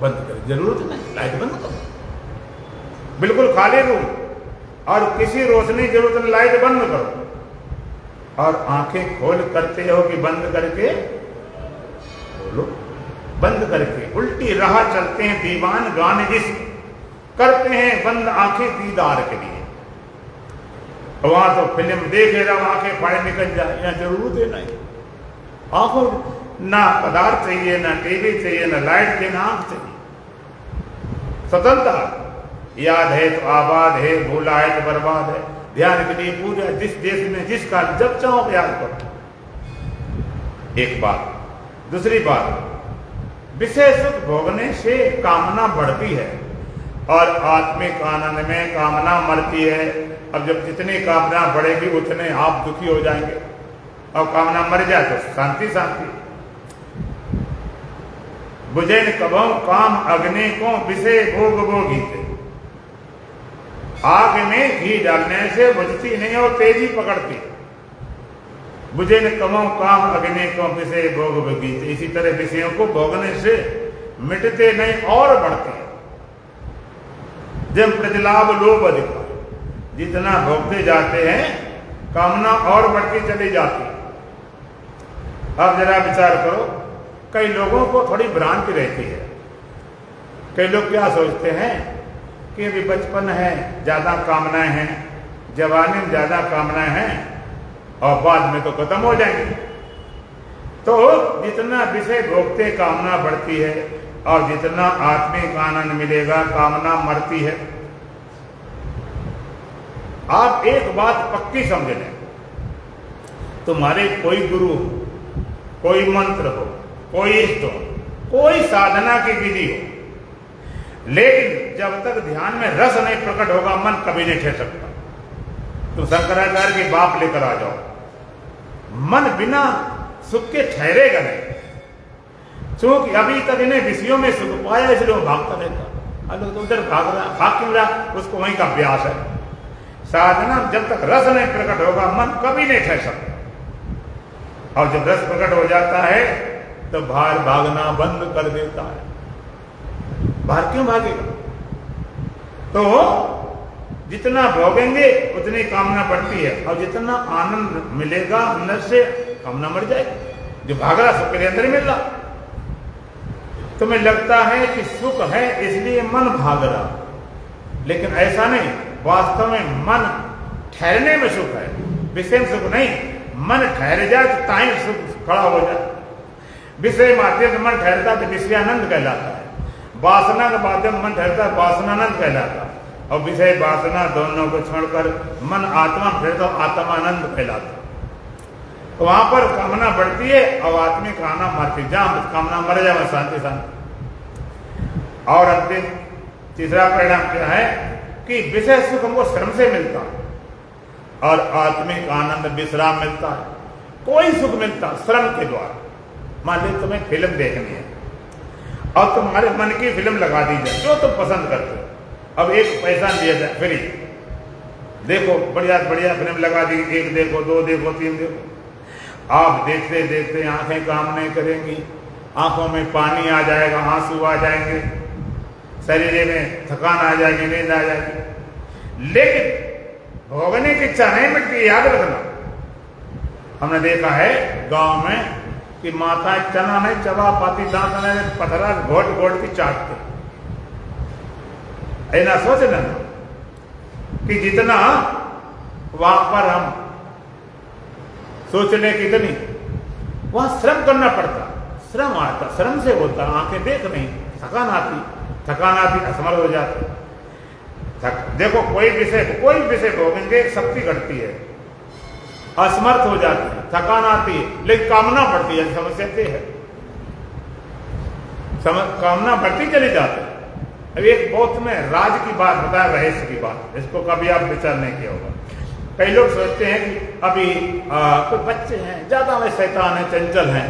बंद करके, जरूरत नहीं, लाइट बंद करो, बिल्कुल खाली रूम, और किसी रोशनी जरूरत नहीं, लाइट बंद करो। और आंखें खोल करते हो कि बंद करके? बोलो, बंद करके। उल्टी राह चलते हैं दीवान गाने जिस करते हैं बंद आंखें दीदार के लिए। वहां तो फिल्म देखे रहो, आंखें फाड़े निकल जाए, यहाँ जरूरत है नहीं। आंखों ना पदार्थ चाहिए, ना टीवी चाहिए, ना लाइट चाहिए, ना आंख चाहिए। स्वतंत्रता, याद है तो आबाद है, भूला है तो बर्बाद है। ध्यान के लिए पूरा जिस देश में जिस काल जब चाहो याद करो। एक बात, दूसरी बात, विषय सुख भोगने से कामना बढ़ती है और आत्मिक आनंद में कामना मरती है। अब जब जितनी कामना बढ़ेगी उतने आप दुखी हो जाएंगे, और कामना मर जाए तो शांति शांति। बुझे न कभौ काम अग्नि को विषय भोग भोगीते। आग में घी डालने से बुझती नहीं और तेजी पकड़ती। बुझे न कभौ काम अग्नि को विषय भोग भोगीते। इसी तरह विषयों को भोगने से मिटते नहीं और बढ़ते हैं। जब प्रतिलाभ लोभ अधिक, जितना भोगते जाते हैं कामना और बढ़ती चली जाती है। अब जरा विचार करो, कई लोगों को थोड़ी भ्रांति रहती है। कई लोग क्या सोचते हैं कि अभी बचपन है, ज्यादा कामनाएं हैं, जवानी में ज्यादा कामनाएं हैं और बाद में तो खत्म हो जाएंगे। तो जितना विषय भोगते कामना बढ़ती है और जितना आत्मिक आनंद मिलेगा कामना मरती है। आप एक बात पक्की समझ लें, तुम्हारे कोई गुरु हो, कोई मंत्र हो, कोई इष्ट हो, कोई साधना की विधि हो, लेकिन जब तक ध्यान में रस नहीं प्रकट होगा मन कभी नहीं ठहर सकता। तुम शंकराचार्य की बाप लेकर आ जाओ, मन बिना सुख के ठहरेगा नहीं। क्योंकि अभी तक इन्हें विषयों में सुख पाया इसलिए वो भागता रहता। अगर तो उधर भाग रहा, भाग क्यों रहा, उसको वहीं का अभ्यास है। साधना जब तक रस नहीं प्रकट होगा मन कभी नहीं ठहर सकता, और जब रस प्रकट हो जाता है तो बाहर भागना बंद कर देता है। बाहर क्यों भागेगा? तो जितना भोगेंगे उतनी कामना बढ़ती है, और जितना आनंद मिलेगा अंदर से कामना मर जाएगी। जो भाग रहा सुख के अंदर ही मिल रहा। तुम्हें लगता है कि सुख है इसलिए मन भाग रहा, लेकिन ऐसा नहीं। वास्तव में मन ठहरने में सुख है, विषय सुख नहीं। मन ठहर जाए तो ताई सुख खड़ा हो जाए। विषय माध्यम से मन ठहरता तो विषयानंद कहलाता है। वासना के माध्यम मन ठहरता है, वासनानंद कहलाता है। और विषय वासना दोनों को छोड़कर मन आत्मा ठहरता तो आत्मानंद कहलाता है। तो वहां पर कामना बढ़ती है और आत्मिक कामना मरती। जहां कामना मर जाए शांति शांति। और अंतिम तीसरा परिणाम क्या है कि विषय सुख हमको श्रम से मिलता है और आत्मिक आनंद विश्राम मिलता है। कोई सुख मिलता श्रम के द्वारा। मान लीजिए तुम्हें फिल्म देखनी है और तुम्हारे मन की फिल्म लगा दी जाए जो तुम पसंद करते हो, अब एक पैसा दिया जाए फ्री, देखो बढ़िया बढ़िया फिल्म लगा दी, एक देखो, दो देखो, तीन देखो। आप देखते देखते आंखें काम नहीं करेंगी, आंखों में पानी आ जाएगा, आंसू आ जाएंगे, शरीर में थकान आ जाएगी, नींद आ जाएगी, लेकिन भोगने की इच्छा नहीं मिटती। याद रखना, हमने देखा है गांव में कि माताएं चना नहीं चबा पाती, दांत नहीं पथरा घोट घोट की चाटते। ऐसा सोचना कि जितना वहां पर हम सोचने की इतनी वहां श्रम करना पड़ता, श्रम आता, श्रम से होता। आंखें देख नहीं, थकान आती, असमर्थ हो जाती। देखो कोई विषय भोगेंगे शक्ति घटती है, असमर्थ हो जाती है, थकान आती है, लेकिन कामना बढ़ती है। समस्या है कामना बढ़ती चली जाती है। अब एक बहुत में राज की बात बताया, रहस्य की बात, इसको कभी आप विचार नहीं किया होगा। कई लोग सोचते हैं कि अभी कोई बच्चे हैं ज्यादा वे शैतान है, चंचल हैं,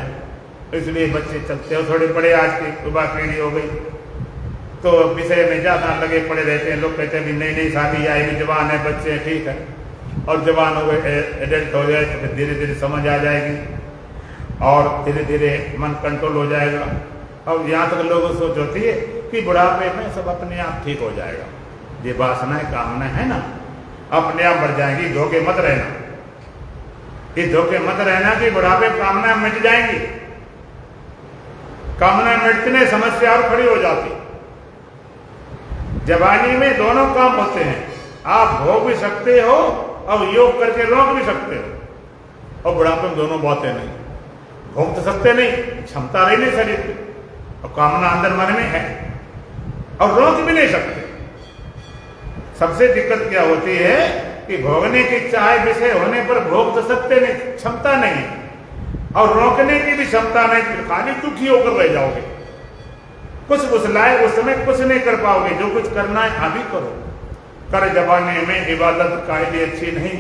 इसलिए बच्चे चलते हैं। थोड़े बड़े आज की युवा पीढ़ी हो गई तो विषय में ज्यादा लगे पड़े रहते हैं। लोग कहते हैं नई नई शादी आई, भी जवान है, बच्चे हैं, ठीक है, और जवान हो गए, एडल्ट हो जाए तो फिर धीरे धीरे समझ आ जाएगी और धीरे धीरे मन कंट्रोल हो जाएगा। और यहाँ तक लोगों को सोच होती है कि बुढ़ापे में सब अपने आप ठीक हो जाएगा। ये वासनाएं कामनाएं है ना, अपने आप बढ़ जाएंगी। धोखे मत रहना, इस धोखे मत रहना कि बुढ़ापे कामनाएं मिट जाएंगी। कामनाएं मिटने समस्या और खड़ी हो जाती। जवानी में दोनों काम होते हैं, आप भोग भी सकते हो और योग करके रोक भी सकते हो। और बुढ़ापे में दोनों बातें नहीं, भोग तो सकते नहीं, क्षमता रही नहीं शरीर की, और कामना अंदर मन में है और रोक भी नहीं सकते। सबसे दिक्कत क्या होती है कि भोगने की इच्छा है, विषय होने पर भोग तो सकते नहीं, क्षमता नहीं। और रोकने की भी क्षमता नहीं, फिर खाली दुखी होकर रह जाओगे। कुछ उस लायक उस समय कुछ नहीं कर पाओगे। जो कुछ करना है अभी करो। कर जवानी में इबादत कायदे अच्छी नहीं,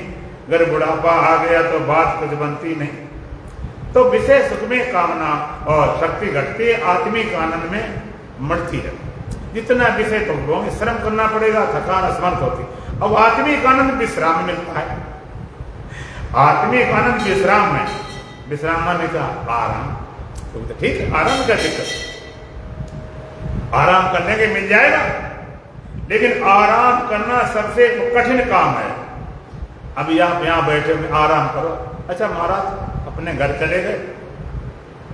अगर बुढ़ापा आ गया तो बात कुछ बनती नहीं। तो विषय सुख में कामना और शक्ति घटती है, आत्मिक आनंद में मरती है। जितना विषय तो भोगोगे, श्रम करना पड़ेगा, थकान असमर्थ होती। अब आत्मिक आनंद विश्राम मिलता है। आत्मिक आनंद विश्राम में, विश्राम माने क्या? आराम। तो ठीक है, आराम क्या दिक्कत? आराम करने के मिल जाएगा, लेकिन आराम करना सबसे कठिन काम है। अभी आप यहां बैठे आराम करो। अच्छा महाराज अपने घर चले गए,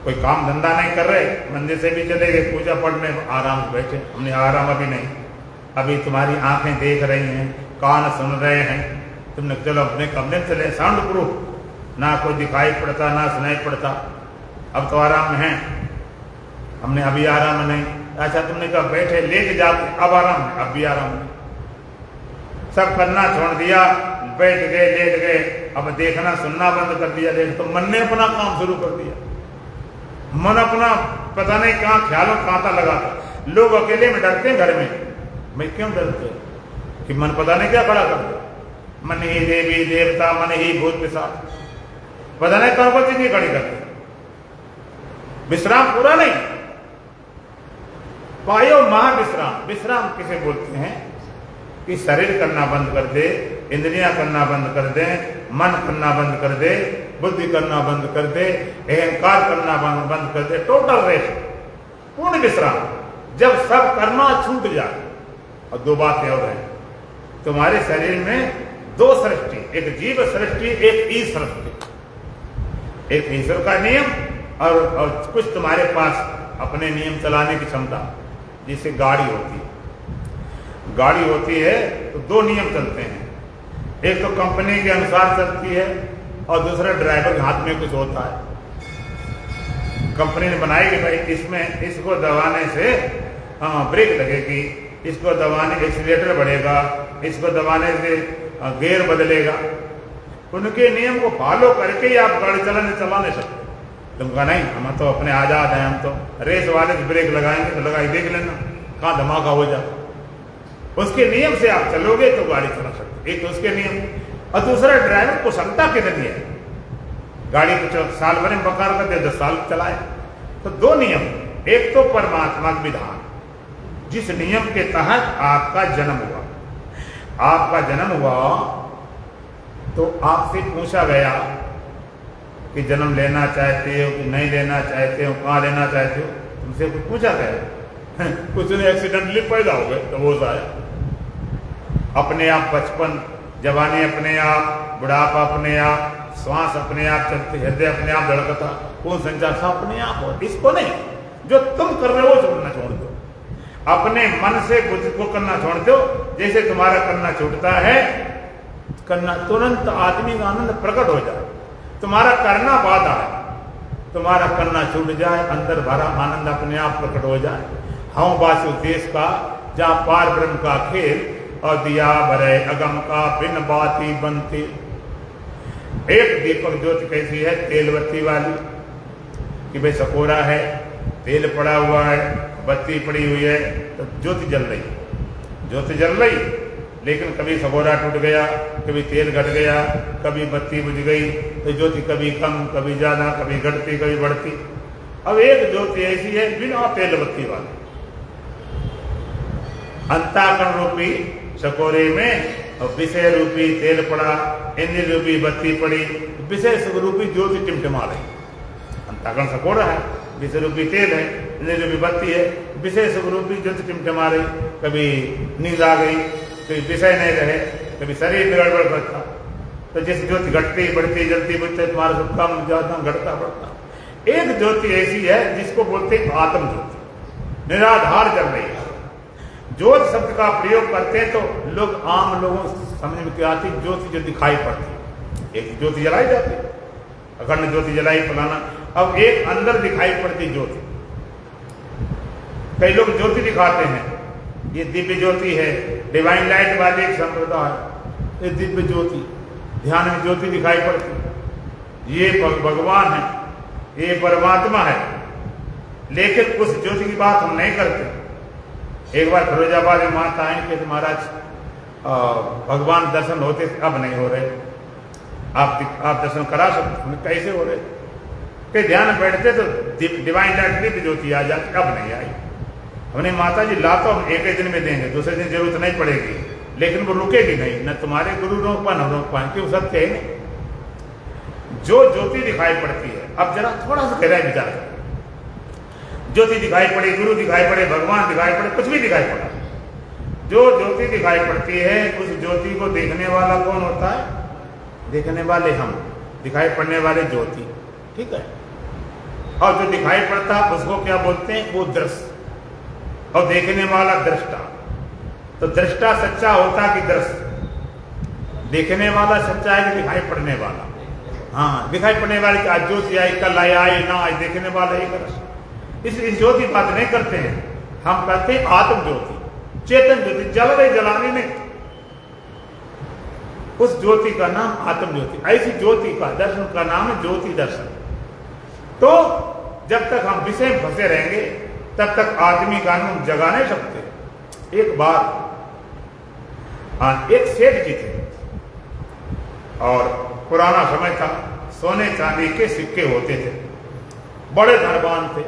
कोई काम धंधा नहीं कर रहे, मंदिर से भी चले गए, पूजा पढ़ने, आराम से बैठे। हमने आराम अभी नहीं। अभी तुम्हारी आंखें देख रही हैं, कान सुन रहे हैं, तुमने चलो अपने कमरे में चले, साउंड प्रूफ, ना कोई दिखाई पड़ता ना सुनाई पड़ता। अब तो आराम में है, हमने अभी आराम नहीं। अच्छा तुमने कहा बैठे लेट जाते, अब आराम है, अब भी आराम नहीं। सब करना छोड़ दिया, बैठ गए, लेट गए, अब देखना सुनना बंद कर दिया। लेट तो मन ने अपना काम शुरू कर दिया। मन अपना पता नहीं कहाँ ख्यालों कांटा लगाता। लोग अकेले में डरते हैं घर में। मैं क्यों डरते? कि मन पता नहीं क्या खड़ा कर दे। मन ही देवी देवता, मन ही भूत पिशाच, पता नहीं कौन कौन चीज खड़ी करते। विश्राम पूरा नहीं, पायो महाविश्राम। विश्राम किसे बोलते हैं? कि शरीर करना बंद कर दे, इंद्रियां करना बंद कर दे, मन करना बंद कर दे, बुद्धि करना बंद कर दे, अहंकार करना बंद कर दे। टोटल रेस्ट, पूर्ण विश्राम। जब सब करना छूट जाए। और दो बातें और हैं, तुम्हारे शरीर में दो सृष्टि, एक जीव सृष्टि, एक ई सृष्टि। एक ईश्वर का नियम और कुछ तुम्हारे पास अपने नियम चलाने की क्षमता। जिससे गाड़ी होती है, गाड़ी होती है तो दो नियम चलते हैं। एक तो कंपनी के अनुसार चलती है और दूसरा ड्राइवर के हाथ में कुछ होता है। कंपनी ने बनाई कि भाई इसमें इसको दबाने से ब्रेक लगेगी, इसको दबाने एक्सीलेटर बढ़ेगा, इसको दबाने से गियर बदलेगा। उनके नियम को फॉलो करके ही आप गाड़ी चला नहीं सकते। तुम कहा नहीं, हम तो अपने आजाद हैं, हम तो रेस वाले से ब्रेक लगाएंगे तो लगाई देख लेना कहाँ धमाका हो जाता। उसके नियम से आप चलोगे तो गाड़ी चला सकते। एक तो उसके नियम, और दूसरा ड्राइवर कुशलता कितनी है। गाड़ी को साल भर में बकार कर दे, 10 साल चलाए। तो दो नियम, एक तो परमात्मा का विधान, जिस नियम के तहत आपका जन्म हुआ। आपका जन्म हुआ तो आपसे पूछा गया कि जन्म लेना चाहते हो कि नहीं लेना चाहते हो, कहाँ लेना चाहते हो। तुमसे कुछ पूछा गया? कुछ नहीं, एक्सीडेंटली पैदा हो गए तो वो आया। अपने आप बचपन, जवानी अपने आप, बुढ़ापा अपने आप, श्वास अपने आप चलते, हृदय अपने आप धड़कता, कौन संचार सब अपने आप हो। इसको नहीं, जो तुम कर रहे हो छोड़ना छोड़ दो। अपने मन से बुद्धि को करना छोड़ दो। जैसे तुम्हारा करना छूटता है, करना तुरंत आत्मिक आनंद प्रकट हो जाए। तुम्हारा करना बाधा है, तुम्हारा करना छूट जाए, अंदर भरा आनंद अपने आप प्रकट हो जाए। हम वासु देश का जहाँ पार ब्रह्म का खेल, और दिया भरे अगम का बिन बाती बनती। एक दीपक ज्योति कैसी है? तेलबत्ती वाली, कि भाई सकोरा है, तेल पड़ा हुआ है, बत्ती पड़ी हुई है, तो ज्योति जल रही, ज्योति जल रही। लेकिन कभी सकोरा टूट गया, कभी तेल घट गया, कभी बत्ती बुझ गई, तो ज्योति कभी कम, कभी ज्यादा, कभी घटती, कभी बढ़ती। अब एक ज्योति ऐसी है बिना तेल बत्ती वाली, अंताकरण रूपी सकोरे में और विषय रूपी तेल पड़ा, इंद्रिय रूपी बत्ती पड़ी, विषय सुख रूपी ज्योति टिमटिमा रही। अंताकरण सकोरा है, विषय रूपी तेल है, इंद्रिय रूपी बत्ती है, विषय सुख रूपी ज्योति टिमटिमा रही। कभी नींद आ गई, कभी विषय नहीं रहे, कभी शरीर में गड़बड़ करता। तो जिस ज्योति घटती बढ़ती जलती बुझती, तुम्हारा सुख कम ज्यादा घटता बढ़ता। एक ज्योति ऐसी है जिसको बोलते आत्म ज्योति, निराधार जल रही है। ज्योत शब्द का प्रयोग करते हैं तो लोग, आम लोगों समझ में क्या आती? ज्योति जो दिखाई पड़ती, एक ज्योति जलाई जाती, अखंड ज्योति जलाई फलाना। अब एक अंदर दिखाई पड़ती ज्योति। कई लोग ज्योति दिखाते हैं, ये दिव्य ज्योति है, डिवाइन लाइट वाले एक संप्रदाय, ये दिव्य ज्योति, ध्यान में ज्योति दिखाई पड़ती, ये भगवान है। ये परमात्मा है, लेकिन उस ज्योति की बात हम नहीं करते। एक बार फिरोजाबाद में माता आई कि महाराज भगवान दर्शन होते थे, अब नहीं हो रहे, आप दर्शन करा सकते। कैसे हो रहे? कि ध्यान बैठते तो डिवाइन लाइट दिव्य ज्योति आ जाती, अब नहीं आई। हमने माता जी ला तो हम एक ही दिन में देंगे, दूसरे दिन जरूरत नहीं पड़ेगी, लेकिन वो रुकेगी नहीं, न तुम्हारे गुरु रोक पाए न रोक पाए, क्यों सत्य है नहीं। जो ज्योति दिखाई पड़ती है, अब जरा थोड़ा सा गहराई विचार करें। ज्योति दिखाई पड़ी, गुरु दिखाई पड़े, भगवान दिखाई पड़े, कुछ भी दिखाई पड़ा, जो ज्योति दिखाई पड़ती है उस ज्योति को देखने वाला कौन होता है? देखने वाले हम, दिखाई पड़ने वाले ज्योति, ठीक है। और जो दिखाई पड़ता उसको क्या बोलते हैं? वो दृश्य, और देखने वाला दृष्टा। तो दृष्टा सच्चा होता कि दृश्य? देखने वाला सच्चा है कि दिखाई पड़ने वाला? हाँ, दिखाई पड़ने वाले की आज ज्योति आई, कल आई ना आई, देखने वाला एक दृश्य। इस ज्योति बात नहीं करते हैं, हम कहते हैं आत्म ज्योति, चेतन ज्योति, जल रही जलाने नहीं, उस ज्योति का नाम आत्म ज्योति। ऐसी ज्योति का दर्शन का नाम है ज्योति दर्शन। तो जब तक हम विषय में फंसे रहेंगे तब तक आदमी का हम जगा नहीं सकते। एक बार एक सेठ जी थे और पुराना समय था, सोने चांदी के सिक्के होते थे, बड़े धनवान थे।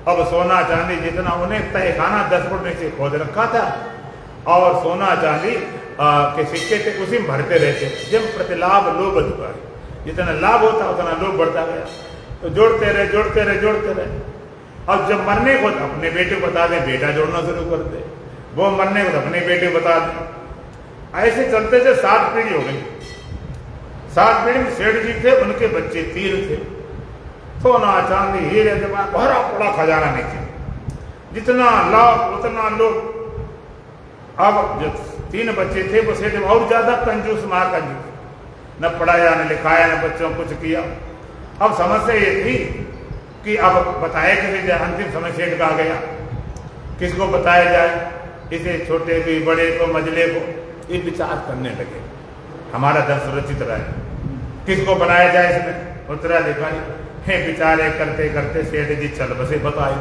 अब सोना चांदी जितना उन्हें तहखाना 10 फुट नीचे खोद रखा था और सोना चांदी के सिक्के थे, उसी में भरते रहते। जब प्रतिलाभ लोभ अधिकारी, जितना लाभ होता उतना लोभ बढ़ता गया, तो जोड़ते रहे जोड़ते रहे जोड़ते रहे। और जब मरने को तो अपने बेटे को बता दें, बेटा जोड़ना शुरू कर दे, वो मरने को तो अपने बेटे को बता दें। ऐसे चलते थे, 7 पीढ़ी हो गई। 7 पीढ़ी में सेठ जी थे, उनके बच्चे 3 थे। सोना चांदी हीरे जवाहरात भरा पड़ा खजाना नीचे, जितना लाभ उतना लोभ। अब जो 3 बच्चे थे वो सेठ और ज्यादा कंजूस, मार कंजूस, न पढ़ाया न लिखाया न बच्चों को कुछ किया। अब समस्या ये थी कि अब बताया किसे जाए, अंतिम समय सेठ का आ गया, किसको बताया जाए, इसे छोटे को बड़े को मजले को, ये विचार करने लगे हमारा धन सुरक्षित रहे, किसको बनाया जाए इसमें उत्तराधिकारी है। विचारे करते करते सेठ जी चल बसे, बताए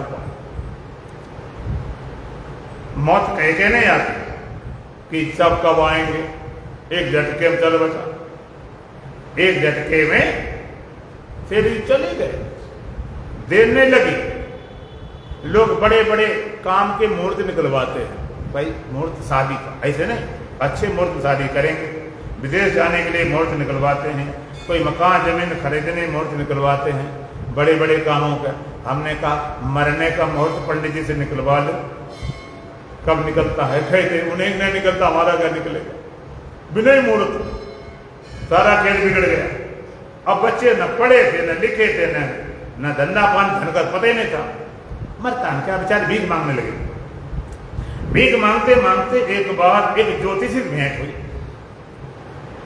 मौत कह के नहीं आती कि सब कब आएंगे, एक झटके में चल बचा। एक झटके में सेठ जी चले गए, देर नहीं लगी। लोग बड़े बड़े काम के मुहूर्त निकलवाते हैं, भाई मुहूर्त शादी का, ऐसे नहीं, अच्छे मुहूर्त शादी करेंगे, विदेश जाने के लिए मुहूर्त निकलवाते हैं, कोई मकान जमीन खरीदने मुहूर्त निकलवाते हैं, बड़े बड़े कामों का। हमने कहा मरने का मुहूर्त पंडित जी से निकलवा लो। कब निकलता है? कहते उन्हें नहीं निकलता, हमारा क्या निकलेगा? बिना ही मुहूर्त सारा खेल बिगड़ गया। अब बच्चे न पढ़े थे न लिखे थे, न धंधा पान धन का पता ही नहीं था। मरता क्या बेचारे भीख मांगने लगे। भीख मांगते मांगते एक बार एक ज्योतिषी से भेंट हुई।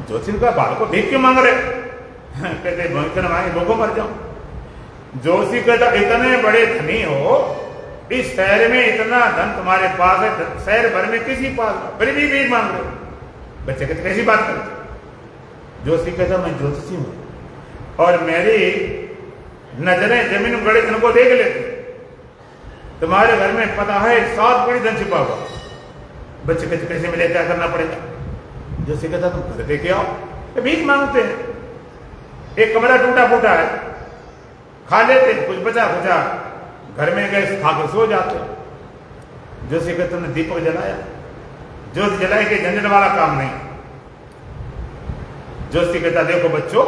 ज्योतिषी का बाल को भीख क्यों मांग रहे? कहते भोजन मांगे भूखों मर जाऊं। ज्योतिषी कहता इतने बड़े धनी हो, इस शहर में इतना धन तुम्हारे पास है, शहर भर में किसी पास, फिर भी भीख मांग रहे। बच्चे कहते कैसी बात करते? ज्योतिषी कहता मैं ज्योतिषी हूं और मेरी नजरें जमीन बड़े धन को देख लेते, तुम्हारे घर में पता है 7 बड़ी धन छिपा हुआ। बच्चे कहते कैसे मिले, क्या करना पड़ेगा? ज्योतिषी कहता तुम करते क्या हो? भीख मांगते हैं, एक कमरा टूटा फूटा है, खा लेते, कुछ बचा खुचा घर में गए खा के सो जाते। ज्योतिषी कहते तुमने दीपक जलाया? ज्योति जलाए के झंझट वाला काम नहीं। ज्योतिषी कहता देखो बच्चों,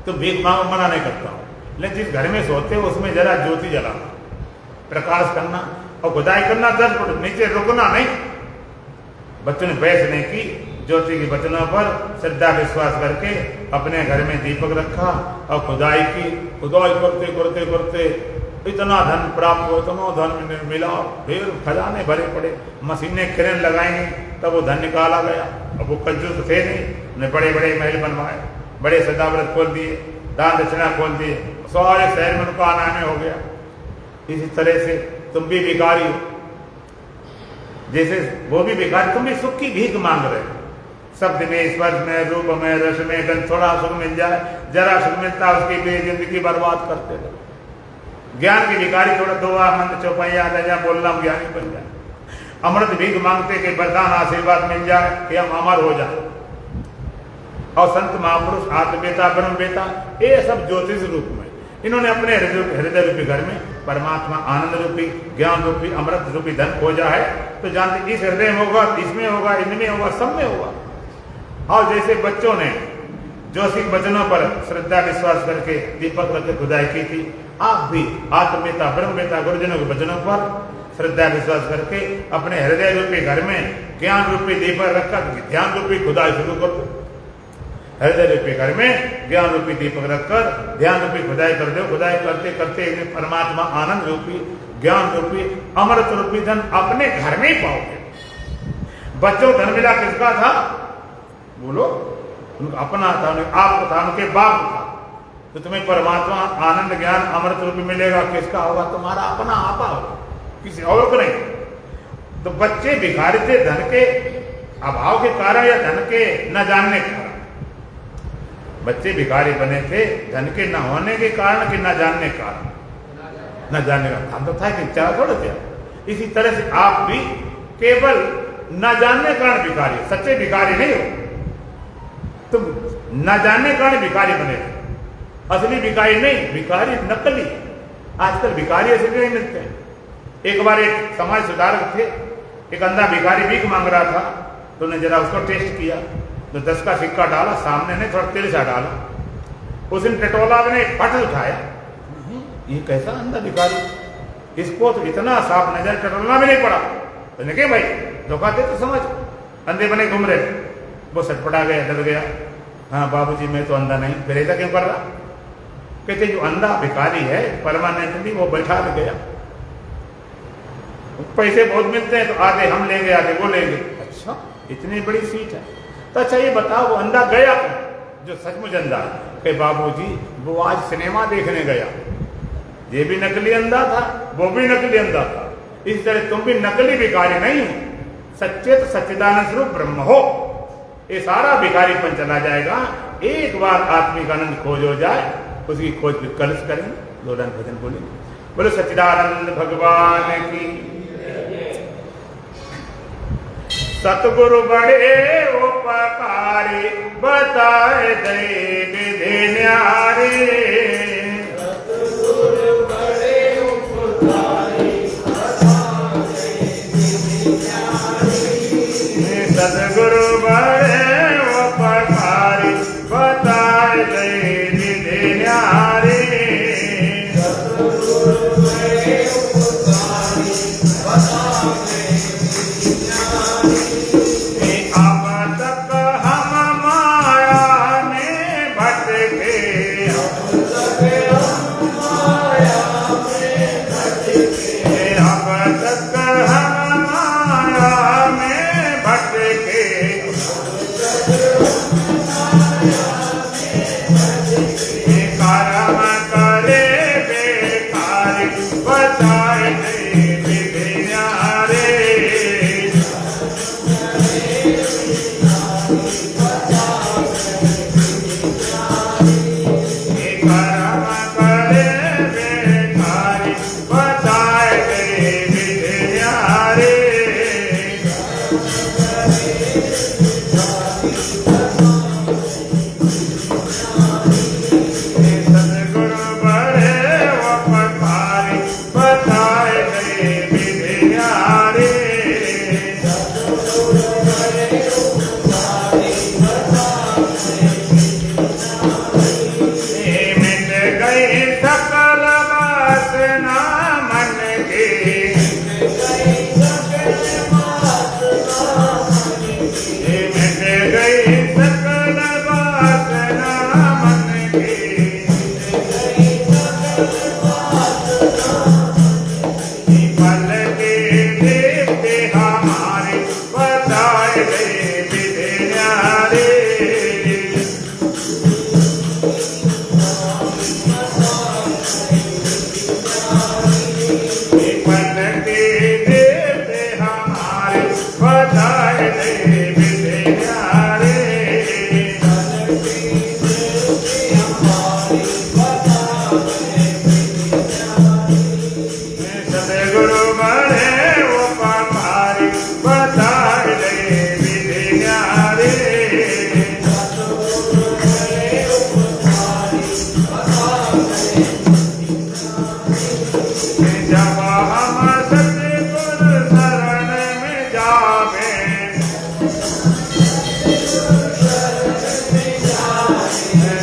तुम भीख मांगो मना नहीं करता हूं, लेकिन जिस घर में सोते हो उसमें जरा ज्योति जलाना, प्रकाश करना और खुदाई करना, 10 फुट नीचे रुकना नहीं। बच्चों ने बहस नहीं की, ज्योति के वचनों पर श्रद्धा विश्वास करके अपने घर में दीपक रखा और खुदाई की। खुदाई करते करते करते इतना धन प्राप्त हो, इतना धन मिला, फिर खजाने भरे पड़े, मशीनें क्रेन लगाएंगे तब वो धन निकाला गया। अब वो कंजूस थे नहीं, उन्हें बड़े बड़े महल बनवाए, बड़े सदाव्रत खोल दिए, दान दक्षिणा खोल दिए, सारे शहर में उनका आना हो गया। इसी तरह से तुम भी भिखारी हो, जैसे वो भी भिखारी, तुम भी सुख की भीख मांग रहे हो। शब्द में, स्पर्श में, रूप में, रस में, गंध, थोड़ा सुख मिल जाए, जरा सुख मिलता उसकी लिए जिंदगी बर्बाद करते रहे। ज्ञान की भिखारी थोड़ा दुआ मंत्र चौपाइया या बोलना ज्ञानी बन जाए। अमृत भीख मांगते कि वरदान आशीर्वाद मिल जाए कि हम अमर हो जाए। और संत महापुरुष आत्मवेता ब्रह्मवेता ये सब ज्योतिष रूप में इन्होंने अपने हृदय रूपी घर में परमात्मा आनंद रूपी ज्ञान रूपी अमृत रूपी धन खोजा है। तो जानते इस हृदय में होगा, इसमें होगा, इनमें होगा, सब में होगा। और जैसे बच्चों ने जोशिक वचनों पर श्रद्धा विश्वास करके दीपक करके खुदाई की थी, आप भी आत्मवेता ब्रह्मवेता गुरुजनों के वचनों पर श्रद्धा विश्वास करके अपने हृदय रूपी घर में ज्ञान रूपी दीपक रखकर ध्यान रूपी खुदाई शुरू कर दो। हृदय रूपी घर में ज्ञान रूपी दीपक रखकर ध्यान रूपी खुदाई कर दो। खुदाई करते करते परमात्मा आनंद रूपी ज्ञान रूपी अमृत रूपी धन अपने घर में ही पाओगे। बच्चों धन मिला किसका था? बोलो, उनका अपना था, आपको था, उनके बाप था। तो तुम्हें परमात्मा आनंद ज्ञान अमृत रूपी मिलेगा, किसका होगा? तुम्हारा अपना आपा होगा, किसी और को नहीं। तो बच्चे भिखारी थे धन के अभाव के कारण या धन के न जानने के कारण। बच्चे भिखारी बने थे धन के न होने के कारण कि न जानने के कारण? न जानने का काम तो था कि चाह थोड़ा थे। इसी तरह से आप भी केवल न जानने के कारण भिखारी, सच्चे भिखारी नहीं हो। तुम न जानने के कारण भिखारी बने थे, असली भिखारी नहीं, भिखारी नकली। आजकल भिखारी असली नहीं मिलते हैं। एक बार एक समाज सुधारक थे, एक अंधा भिखारी भीख मांग रहा था, तो उन्होंने जरा उसको टेस्ट किया, तो 10 का सिक्का डाला, सामने ने थोड़ा तेल सा डाला, उसने टटोला ने फट उठाया। ये कैसा अंधा भिखारी, इसको तो इतना साफ नजर टटोलना भी नहीं पड़ा। तो क्या भाई धोखा दे तो समझ, अंधे बने घूम रहे। वो सटपटा गया, डर गया। हाँ बाबूजी मैं तो अंधा नहीं। फिर ऐसा क्यों कर रहा? कहते जो अंधा भिखारी है परमानेंटली वो बैठा गया, पैसे बहुत मिलते हैं तो आधे हम लेंगे आधे वो लेंगे। अच्छा इतनी बड़ी सीट है। तो अच्छा ये बताओ वो अंधा गया जो सचमुच अंधा है? बाबूजी वो आज सिनेमा देखने गया, ये भी नकली अंधा था, वो भी नकली अंधा था। इस तरह तुम भी नकली भिखारी नहीं हो, सच्चे तो सच्चिदानंद स्वरूप ब्रह्म हो। ये सारा भिखारीपन चला जाएगा। एक बार आत्मिक आनंद खोज हो जाए, उसकी खोज भी कल करेंगे, 2 लाइन भजन बोलेंगे। बोलो सच्चिदानंद भगवान की। सतगुरु बड़े उपकारी बताए दे विधि न्यारे। सतगुरु बड़े उपकारी बताए विधि न्यारे। सतगुरु बड़े उपकारी बताए दे विधि न्यारे। सतगुरु बड़े उपकारी बताए हमारे बधाई दे विधि न्यारे।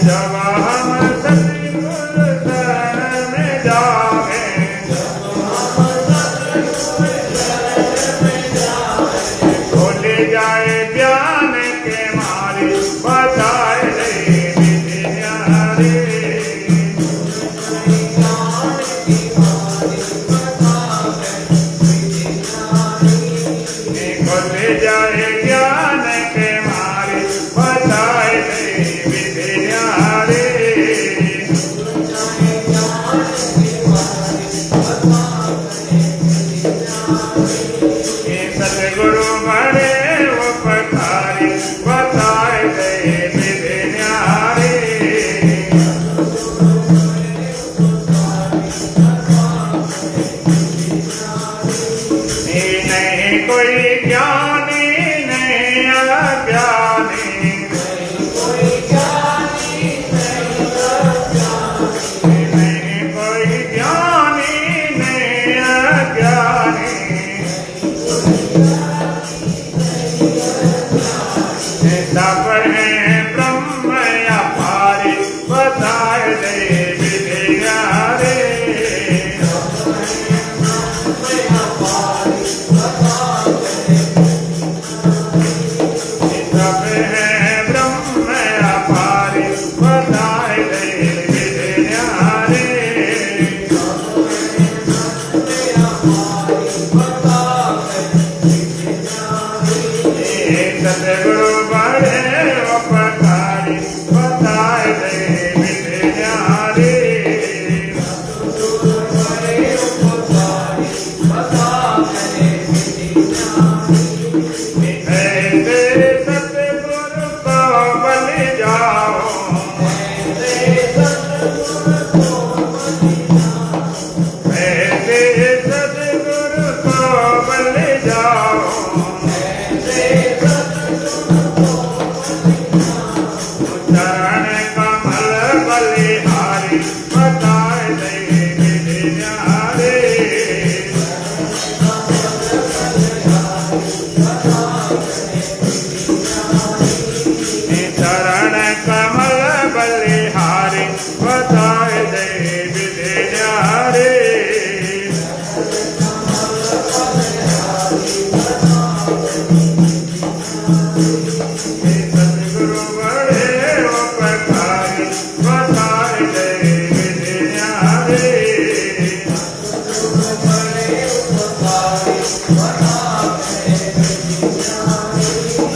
जब हम सतगुरु शरण में जावे, खोले जाए ज्ञान के मारे, बताए दे विधियाँ रे। खोले जाए ज्ञान के मारे, बताए दे विधियाँ रे। सतगुरु बड़े उपकारी, बताए दे विधियाँ रे। नहीं कोई ज्ञानी नहीं अज्ञानी, नहीं कोई ज्ञानी नहीं अज्ञानी, सब है ब्रह्म अपारी, बताए दे विधियाँ रे। सब है ब्रह्म अपारी, बताए दे विधियाँ रे। सतगुरु बड़े उपकारी, बताए दे विधियाँ रे। ऐसे सतगुरु को बलि जाओ, ऐसे सतगुरु को बलि जाओ। चरण कमल बलिहारी, बताए दे विधियाँ रे। चरण कमल बलिहारी, बताए दे विधियाँ रे। सतगुरु बड़े उपकारी, बताए दे विधियाँ रे।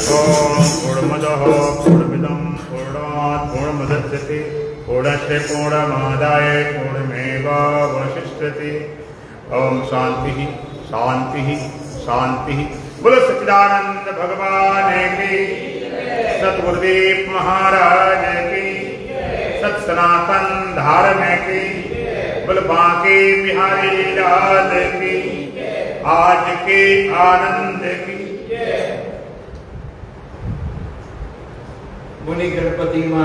ओम पूर्णमदः पूर्णमिदं पूर्णात् पूर्णमुदच्यते, पूर्णस्य पूर्णमादाय पूर्णमेवावशिष्यते। ओम शांति शांति शांति। बोलो सच्चिदानंद भगवान की, सतगुरुदेव महाराज की, सत सनातन धर्म की, बोल बांके बिहारी लाल की, आज के आनंद की। मुनि गणपति महाराज